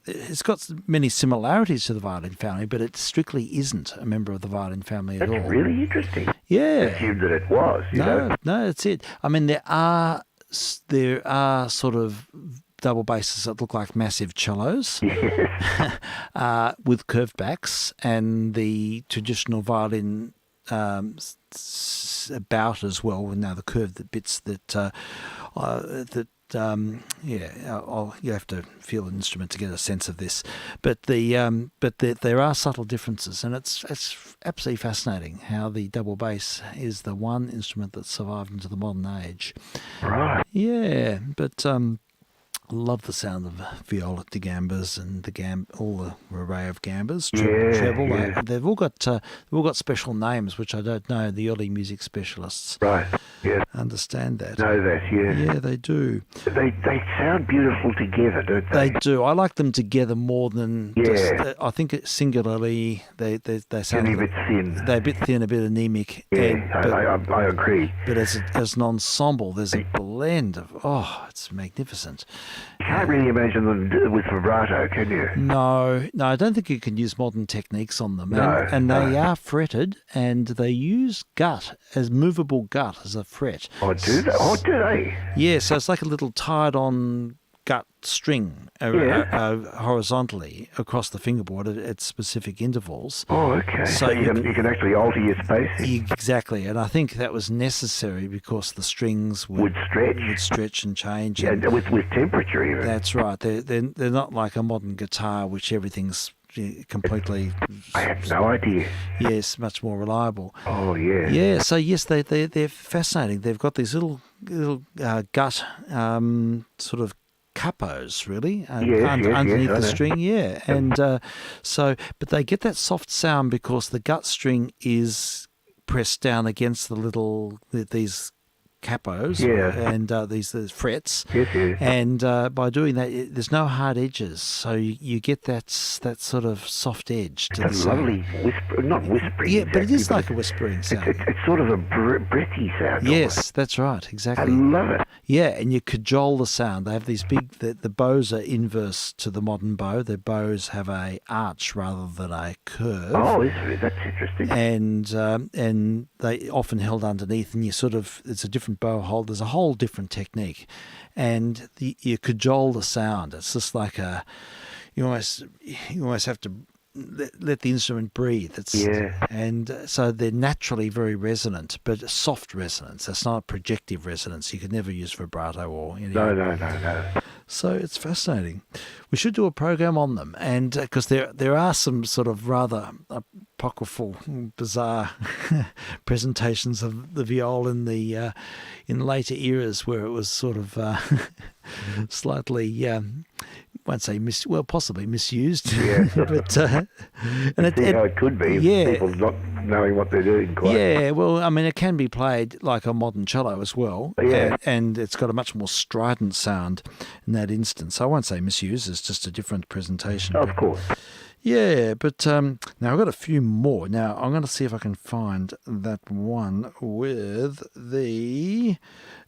It's got many similarities to the violin family, but it strictly isn't a member of the violin family at all. That's really interesting. Yeah, I assumed that it was. No, that's it. I mean, there are sort of double basses that look like massive cellos with curved backs, and the traditional violin bout as well. Now the curved bits you have to feel an instrument to get a sense of this. But there are subtle differences, and it's absolutely fascinating how the double bass is the one instrument that survived into the modern age. Right. Yeah, but love the sound of viola da gambas and all the array of gambas, treble. Yeah. They've all got special names, which I don't know. The early music specialists, Right. Yeah. understand that. Know that. Yeah. Yeah, they do. They sound beautiful together, don't they? They do. I like them together more than just. I think singularly they sound a bit thin. They're a bit thin, a bit anemic. Yeah, I agree. But as an ensemble, there's a blend of it's magnificent. You can't really imagine them with vibrato, can you? No, I don't think you can use modern techniques on them. No, and they are fretted, and they use movable gut as a fret. Oh, do they? Oh, do they? Yeah, so it's like a little tied-on gut string horizontally across the fingerboard at specific intervals. Oh, okay. So you can actually alter your spacing. Exactly, and I think that was necessary because the strings would stretch and change. Yeah, and with temperature even. That's right. They're not like a modern guitar, which everything's completely. I had no idea. Yes, much more reliable. Oh yeah. Yeah. So yes, they're fascinating. They've got these little gut sort of capos, really, underneath the string. Yeah, and but they get that soft sound because the gut string is pressed down against these capos and these frets. Yes. And by doing that, there's no hard edges, so you get that sort of soft edge to the sound. Lovely not whispering. Yeah, but it is like a whispering sound. It's sort of a breathy sound. Yes, almost. that's right, exactly. I love it. Yeah, and you cajole the sound. They have these big. The bows are inverse to the modern bow. Their bows have a arch rather than a curve. Oh, that's interesting. And they often held underneath, and it's a different different bow hold. There's a whole different technique, and you cajole the sound. It's just like you almost have to let the instrument breathe. And so they're naturally very resonant, but a soft resonance. That's not a projective resonance. You could never use vibrato or anything. No. So it's fascinating. We should do a program on them, and because there are some sort of rather apocryphal, bizarre presentations of the viol in the in later eras where it was sort of slightly. Won't say possibly misused. Yeah. But and how it could be. Yeah. People not knowing what they're doing quite. Yeah, well, I mean, it can be played like a modern cello as well. Yeah. And it's got a much more strident sound in that instance. I won't say misuse, it's just a different presentation. Of course. Yeah, but now I've got a few more. Now, I'm going to see if I can find that one with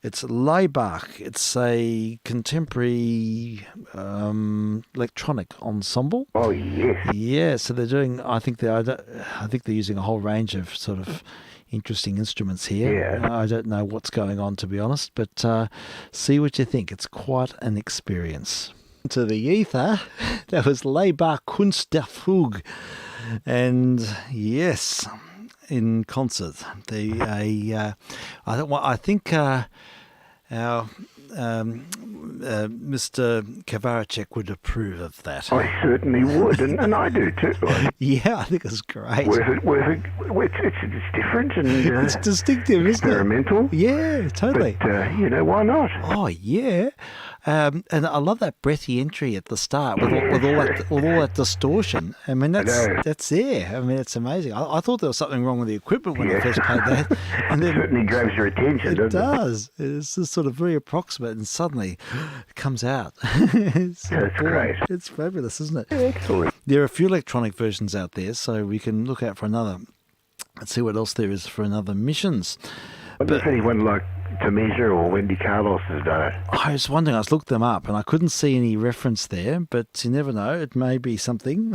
it's Laibach. It's a contemporary electronic ensemble. Oh, yes. Yeah, so they're doing, I think they're using a whole range of sort of interesting instruments here. Yeah. I don't know what's going on, to be honest, but see what you think. It's quite an experience. To the ether, that was Laibach Kunst der Fuge, and yes, in concert. I think our Mr. Kavaracek would approve of that. I certainly would, and I do too. Yeah, I think it's great. It's different and it's distinctive, isn't it? experimental. Yeah, totally. But why not? Oh yeah. And I love that breathy entry at the start with all that distortion. I mean, that's there. I mean, it's amazing. I thought there was something wrong with the equipment when I first played that. And then it certainly grabs your attention, doesn't it? It does. It's just sort of very approximate, and suddenly it comes out. That's great. It's fabulous, isn't it? Excellent. There are a few electronic versions out there, so we can look out for another. Let's see what else there is for another missions. I wonder if anyone like Tamisa or Wendy Carlos has done it. I was wondering, I looked them up and I couldn't see any reference there, but you never know, it may be something.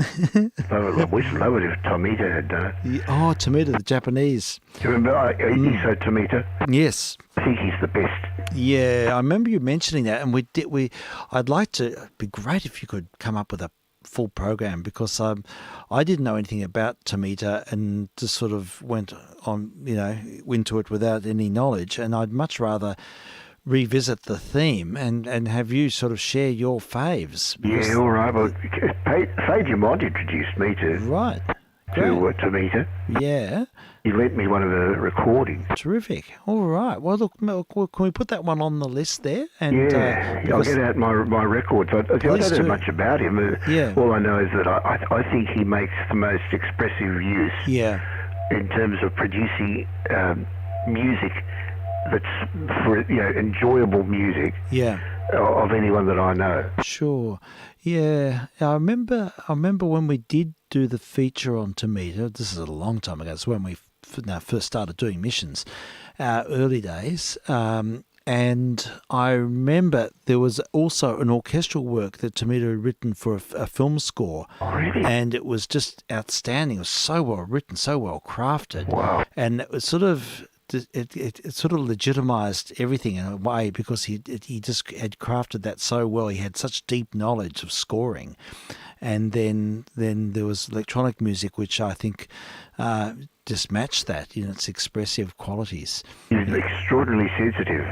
I wish I would if Tomita had done it. Oh, Tomita, the Japanese. Do you remember Iso Tomita? Yes. I think he's the best. Yeah, I remember you mentioning that, and I'd like to, it'd be great if you could come up with a full program, because I didn't know anything about Tomita and just sort of went on, into it without any knowledge, and I'd much rather revisit the theme and have you sort of share your faves. Yeah, all right. Well, Fade Dumont introduced me to Tomita. Yeah. He lent me one of the recordings. Terrific. All right. Well, look, can we put that one on the list there? And, I'll get out my records. I don't know much about him. All I know is that I think he makes the most expressive use in terms of producing music that's for enjoyable music of anyone that I know. Sure. Yeah. I remember when we did do the feature on Tomita. This is a long time ago. It's when we first started doing missions, early days. And I remember there was also an orchestral work that Tomita had written for a film score. Oh, really? And it was just outstanding. It was so well written, so well crafted. Wow. And it was sort of... It sort of legitimized everything in a way, because he just had crafted that so well. He had such deep knowledge of scoring, and then there was electronic music, which I think just matched that in its expressive qualities. He's extraordinarily sensitive.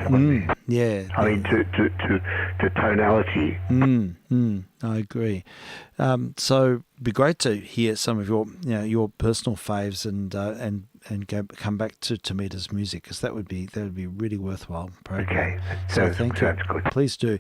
Yeah. I mean, to tonality. I agree. So it'd be great to hear some of your personal faves and come back to Tomita's music, because that would be a really worthwhile program. Okay, so thank you. Good. Please do.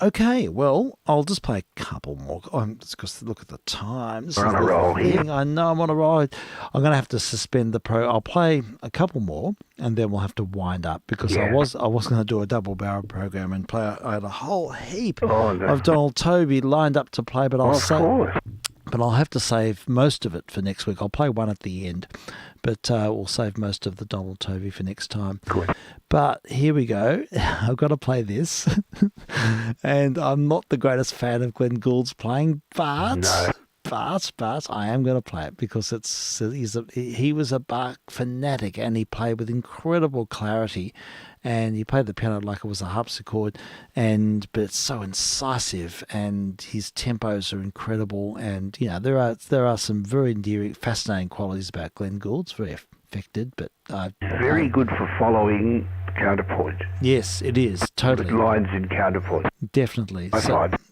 Okay, well, I'll just play a couple more. Because look at the time. We're on a roll here. I know I'm on a roll. I'm going to have to suspend the pro. I'll play a couple more, and then we'll have to wind up, because I was going to do a double barrel program and play. I had a whole heap of Donald Toby lined up to play, but I'll have to save most of it for next week. I'll play one at the end, but we'll save most of the Donald Tovey for next time. Good. But here we go. I've got to play this. And I'm not the greatest fan of Glenn Gould's playing, but but I am going to play it because he was a Bach fanatic, and he played with incredible clarity, and he played the piano like it was a harpsichord, but it's so incisive, and his tempos are incredible, and there are some very endearing, fascinating qualities about Glenn Gould. It's very affected, but very good for following counterpoint. Yes, it is, totally. With lines in counterpoint. Definitely.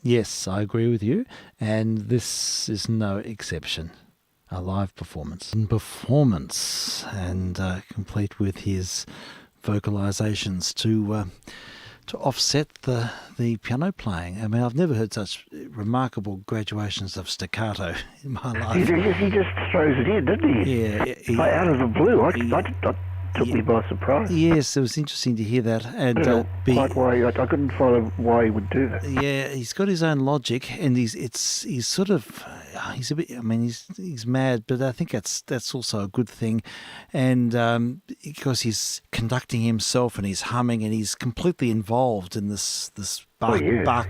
Yes, I agree with you, and this is no exception. A live performance. And complete with his vocalizations to offset the piano playing. I mean, I've never heard such remarkable graduations of staccato in my life. He just throws it in, doesn't he? Yeah. Out of the blue. I took me by surprise. Yes, it was interesting to hear that. And quite why I couldn't follow why he would do that. Yeah, he's got his own logic, and he's a bit. I mean, he's mad, but I think that's also a good thing, and because he's conducting himself and he's humming and he's completely involved in this Bach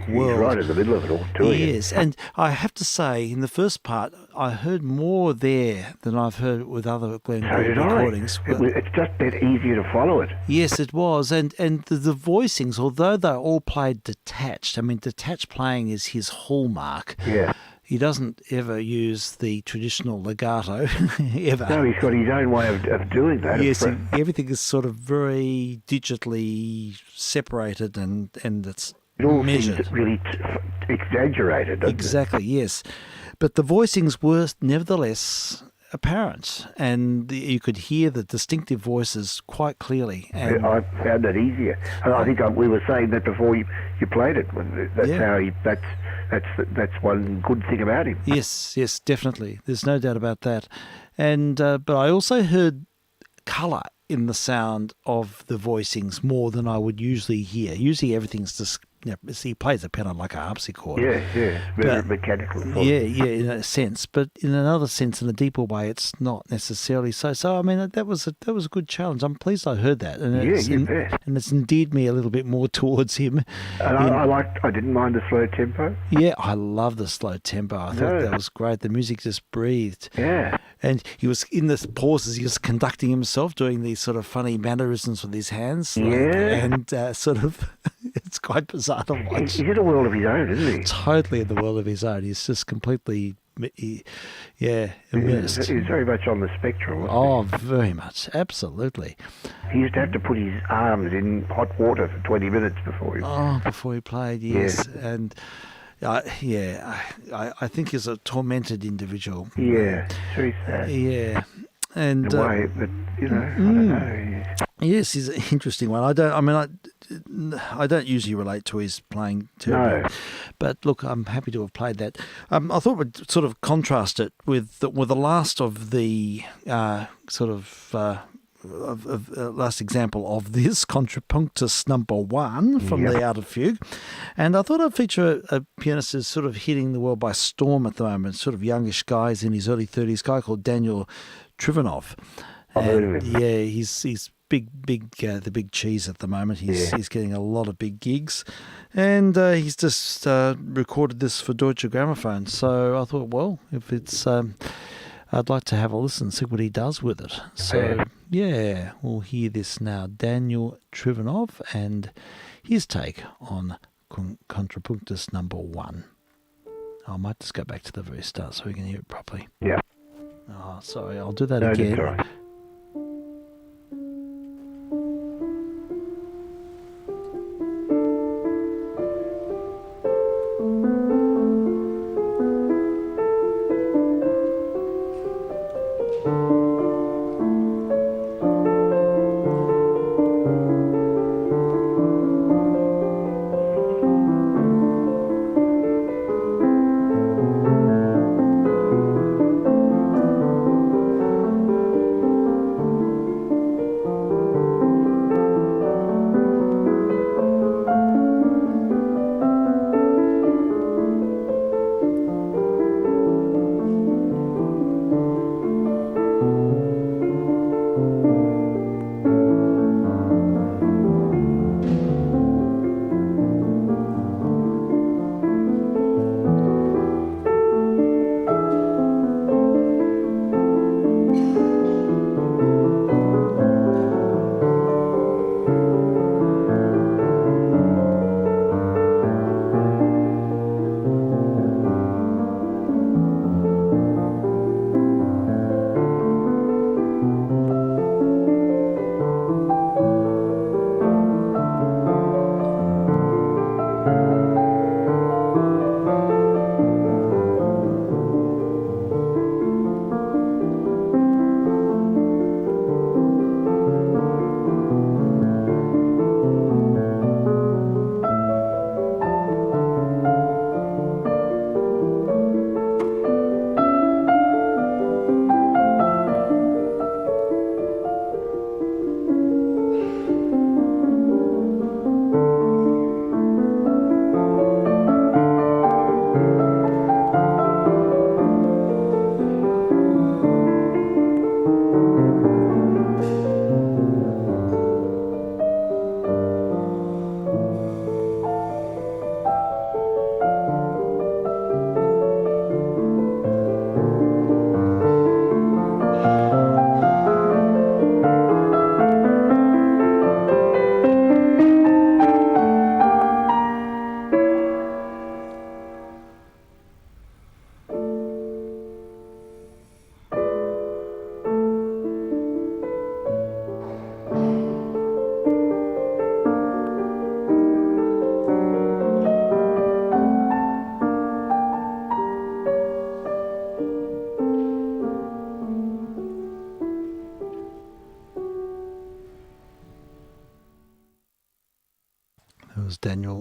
world. He's right in the middle of it all, too. Yes, and I have to say, in the first part, I heard more there than I've heard with other Glenn Gould recordings. It's just a bit easier to follow it. Yes, it was, and the voicings, although they all played detached. I mean, detached playing is his hallmark. Yeah. He doesn't ever use the traditional legato, ever. No, he's got his own way of doing that. Yes, everything is sort of very digitally separated, and it's it all measured. Seems really exaggerated, doesn't Exactly, yes. But the voicings were nevertheless apparent, and you could hear the distinctive voices quite clearly. And I found that easier. I think we were saying that before you played it. That's one good thing about him. Yes, definitely. There's no doubt about that. And but I also heard colour in the sound of the voicings more than I would usually hear. Usually everything's just, he plays the piano like a harpsichord. Yeah, very mechanical. Yeah, in a sense, but in another sense, in a deeper way, it's not necessarily so. So I mean, that was a good challenge. I'm pleased I heard that, and it's endeared me a little bit more towards him. And I didn't mind the slow tempo. Yeah, I love the slow tempo. I thought that was great. The music just breathed. Yeah. And he was in the pauses. He was conducting himself, doing these sort of funny mannerisms with his hands. And sort of, it's quite bizarre to watch. He's in a world of his own, isn't he? Totally in the world of his own. He's just completely, immersed. He's very much on the spectrum. Very much. Absolutely. He used to have to put his arms in hot water for 20 minutes before he played, yes. Yeah. And I think he's a tormented individual. Yeah, very sad. Yeah. And in a way, but I don't know. Yes, he's an interesting one. I don't usually relate to his playing terribly, but look, I'm happy to have played that. I thought we'd sort of contrast it with the last of the last example of this, Contrapunctus number 1 from the Art of Fugue. And I thought I'd feature a pianist who's sort of hitting the world by storm at the moment, sort of youngish guy, he's in his early 30s, a guy called Daniel Trivanov. Yeah, he's big, the big cheese at the moment. He's getting a lot of big gigs, and he's just recorded this for Deutsche Grammophon. So I thought, well, if it's, I'd like to have a listen, see what he does with it. So we'll hear this now. Daniel Trivanov and his take on Contrapunctus number 1. I might just go back to the very start so we can hear it properly. Yeah. Oh, sorry, I'll do that again. That's all right.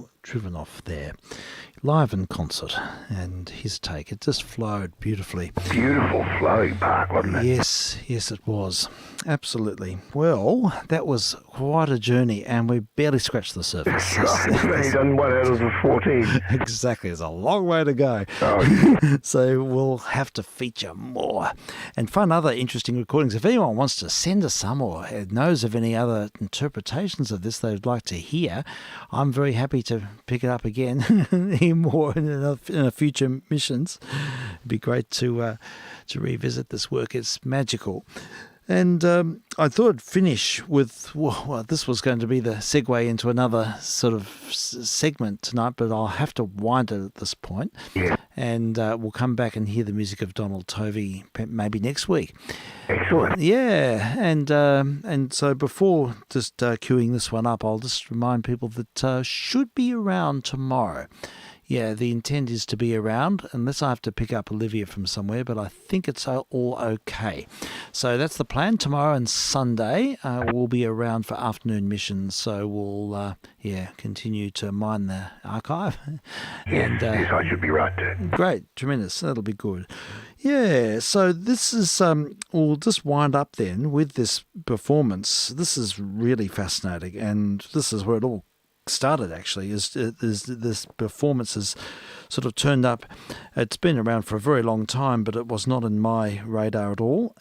all driven off there, live in concert, and his take, it just flowed beautifully. Beautiful flowing Bach, wasn't it? Yes, it was. Absolutely. Well, that was quite a journey, and we barely scratched the surface. He's done 1 out of the 14. Exactly. There's a long way to go. Oh. So we'll have to feature more and find other interesting recordings. If anyone wants to send us some or knows of any other interpretations of this they'd like to hear, I'm very happy to pick it up again, hear more in a future missions. It'd be great to revisit this work. It's magical. And I thought I'd finish with, well, this was going to be the segue into another sort of segment tonight, but I'll have to wind it at this point. Yeah. And we'll come back and hear the music of Donald Tovey maybe next week. Excellent. Yeah, and so before just queuing this one up, I'll just remind people that should be around tomorrow. Yeah, the intent is to be around, unless I have to pick up Olivia from somewhere, but I think it's all okay. So that's the plan. Tomorrow and Sunday we'll be around for afternoon missions, so we'll, continue to mine the archive. Yes, yes, I should be right too. Great, tremendous. That'll be good. Yeah, so this is, we'll just wind up then with this performance. This is really fascinating, and this is where it all started, actually, is this performance has sort of turned up. It's been around for a very long time, but it was not in my radar at all.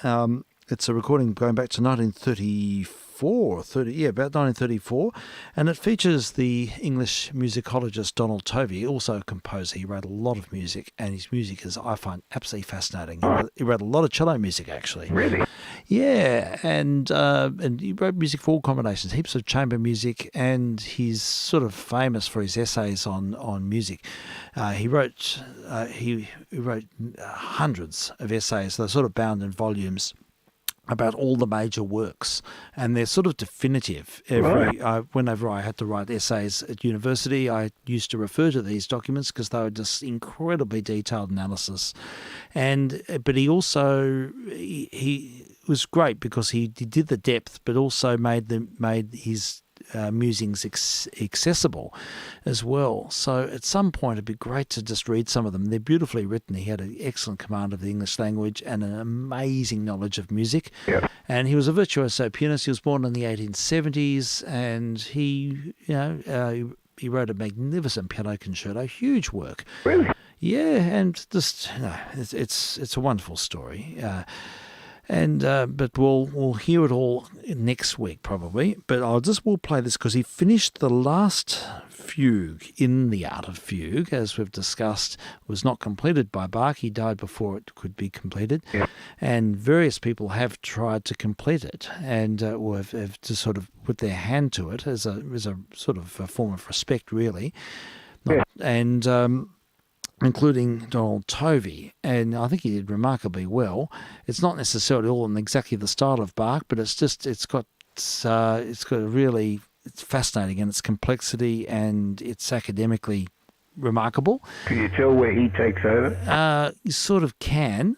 It's a recording going back to 1934, and it features the English musicologist Donald Tovey, also a composer. He wrote a lot of music, and his music is, I find, absolutely fascinating. He wrote a lot of cello music, actually. Really? Yeah, and he wrote music for all combinations, heaps of chamber music, and he's sort of famous for his essays on music. He wrote hundreds of essays. They're sort of bound in volumes about all the major works, and they're sort of definitive. Whenever I had to write essays at university, I used to refer to these documents because they were just incredibly detailed analysis. But he also he was great because he did the depth, but also made his musings accessible as well. So at some point it'd be great to just read some of them. They're beautifully written. He had an excellent command of the English language and an amazing knowledge of music. Yeah. And he was a virtuoso pianist. He was born in the 1870s, and he wrote a magnificent piano concerto, huge work. Really? Yeah, and just it's a wonderful story. But we'll hear it all next week probably. But we'll play this because he finished the last fugue in The Art of Fugue, as we've discussed, was not completed by Bach. He died before it could be completed. Yeah. And various people have tried to complete it and have to sort of put their hand to it as a sort of a form of respect, really. Including Donald Tovey, and I think he did remarkably well. It's not necessarily all in exactly the style of Bach, but it's fascinating in its complexity, and it's academically remarkable. Can you tell where he takes over? You sort of can,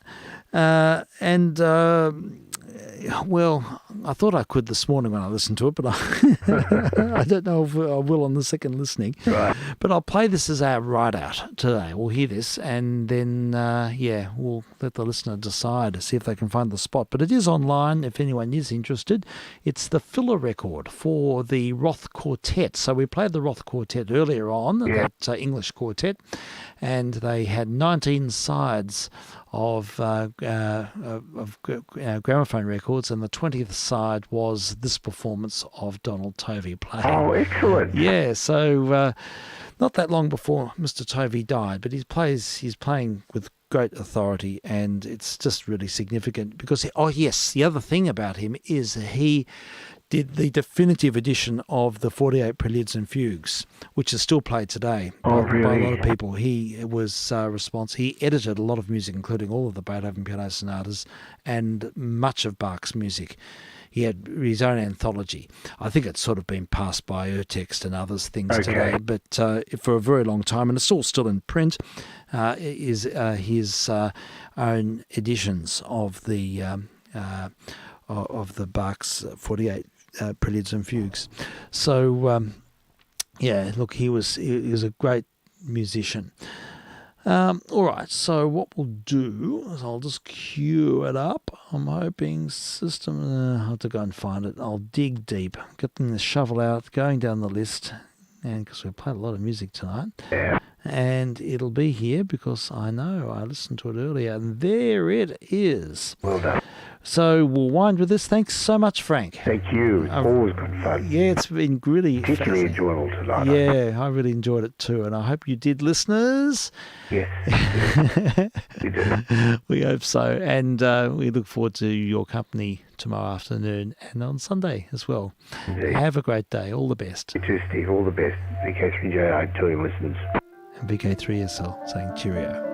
well, I thought I could this morning when I listened to it, but I don't know if I will on the second listening. Right. But I'll play this as our write-out today. We'll hear this, and then, we'll let the listener decide to see if they can find the spot. But it is online if anyone is interested. It's the filler record for the Roth Quartet. So we played the Roth Quartet earlier on, that English quartet, and they had 19 sides of gramophone records, and the 20th side was this performance of Donald Tovey playing. Oh, excellent. Yeah, so not that long before Mr. Tovey died, but he's playing with great authority, and it's just really significant because, the other thing about him is he did the definitive edition of the 48 Preludes and Fugues, which is still played today by a lot of people. He was he edited a lot of music, including all of the Beethoven piano sonatas and much of Bach's music. He had his own anthology. I think it's sort of been passed by Urtext and others things today, but for a very long time, and it's all still in print, is his own editions of the Bach's 48 Preludes and Fugues. So Yeah, look, he was a great musician. All right, so what we'll do is I'll just cue it up. I'm hoping system. I'll have to go and find it. I'll dig deep, getting the shovel out, going down the list, and because we've played a lot of music tonight. Yeah. And it'll be here because I know I listened to it earlier, and there it is. Well done. So we'll wind with this. Thanks so much, Frank. Thank you. Always good fun. Yeah, it's been really particularly enjoyable tonight. Yeah, I really enjoyed it too, and I hope you did, listeners. Yes. We do. We hope so, and we look forward to your company tomorrow afternoon and on Sunday as well. Indeed. Have a great day. All the best. You too, Steve. All the best. VK3sl to your listeners. And vk3sl saying cheerio.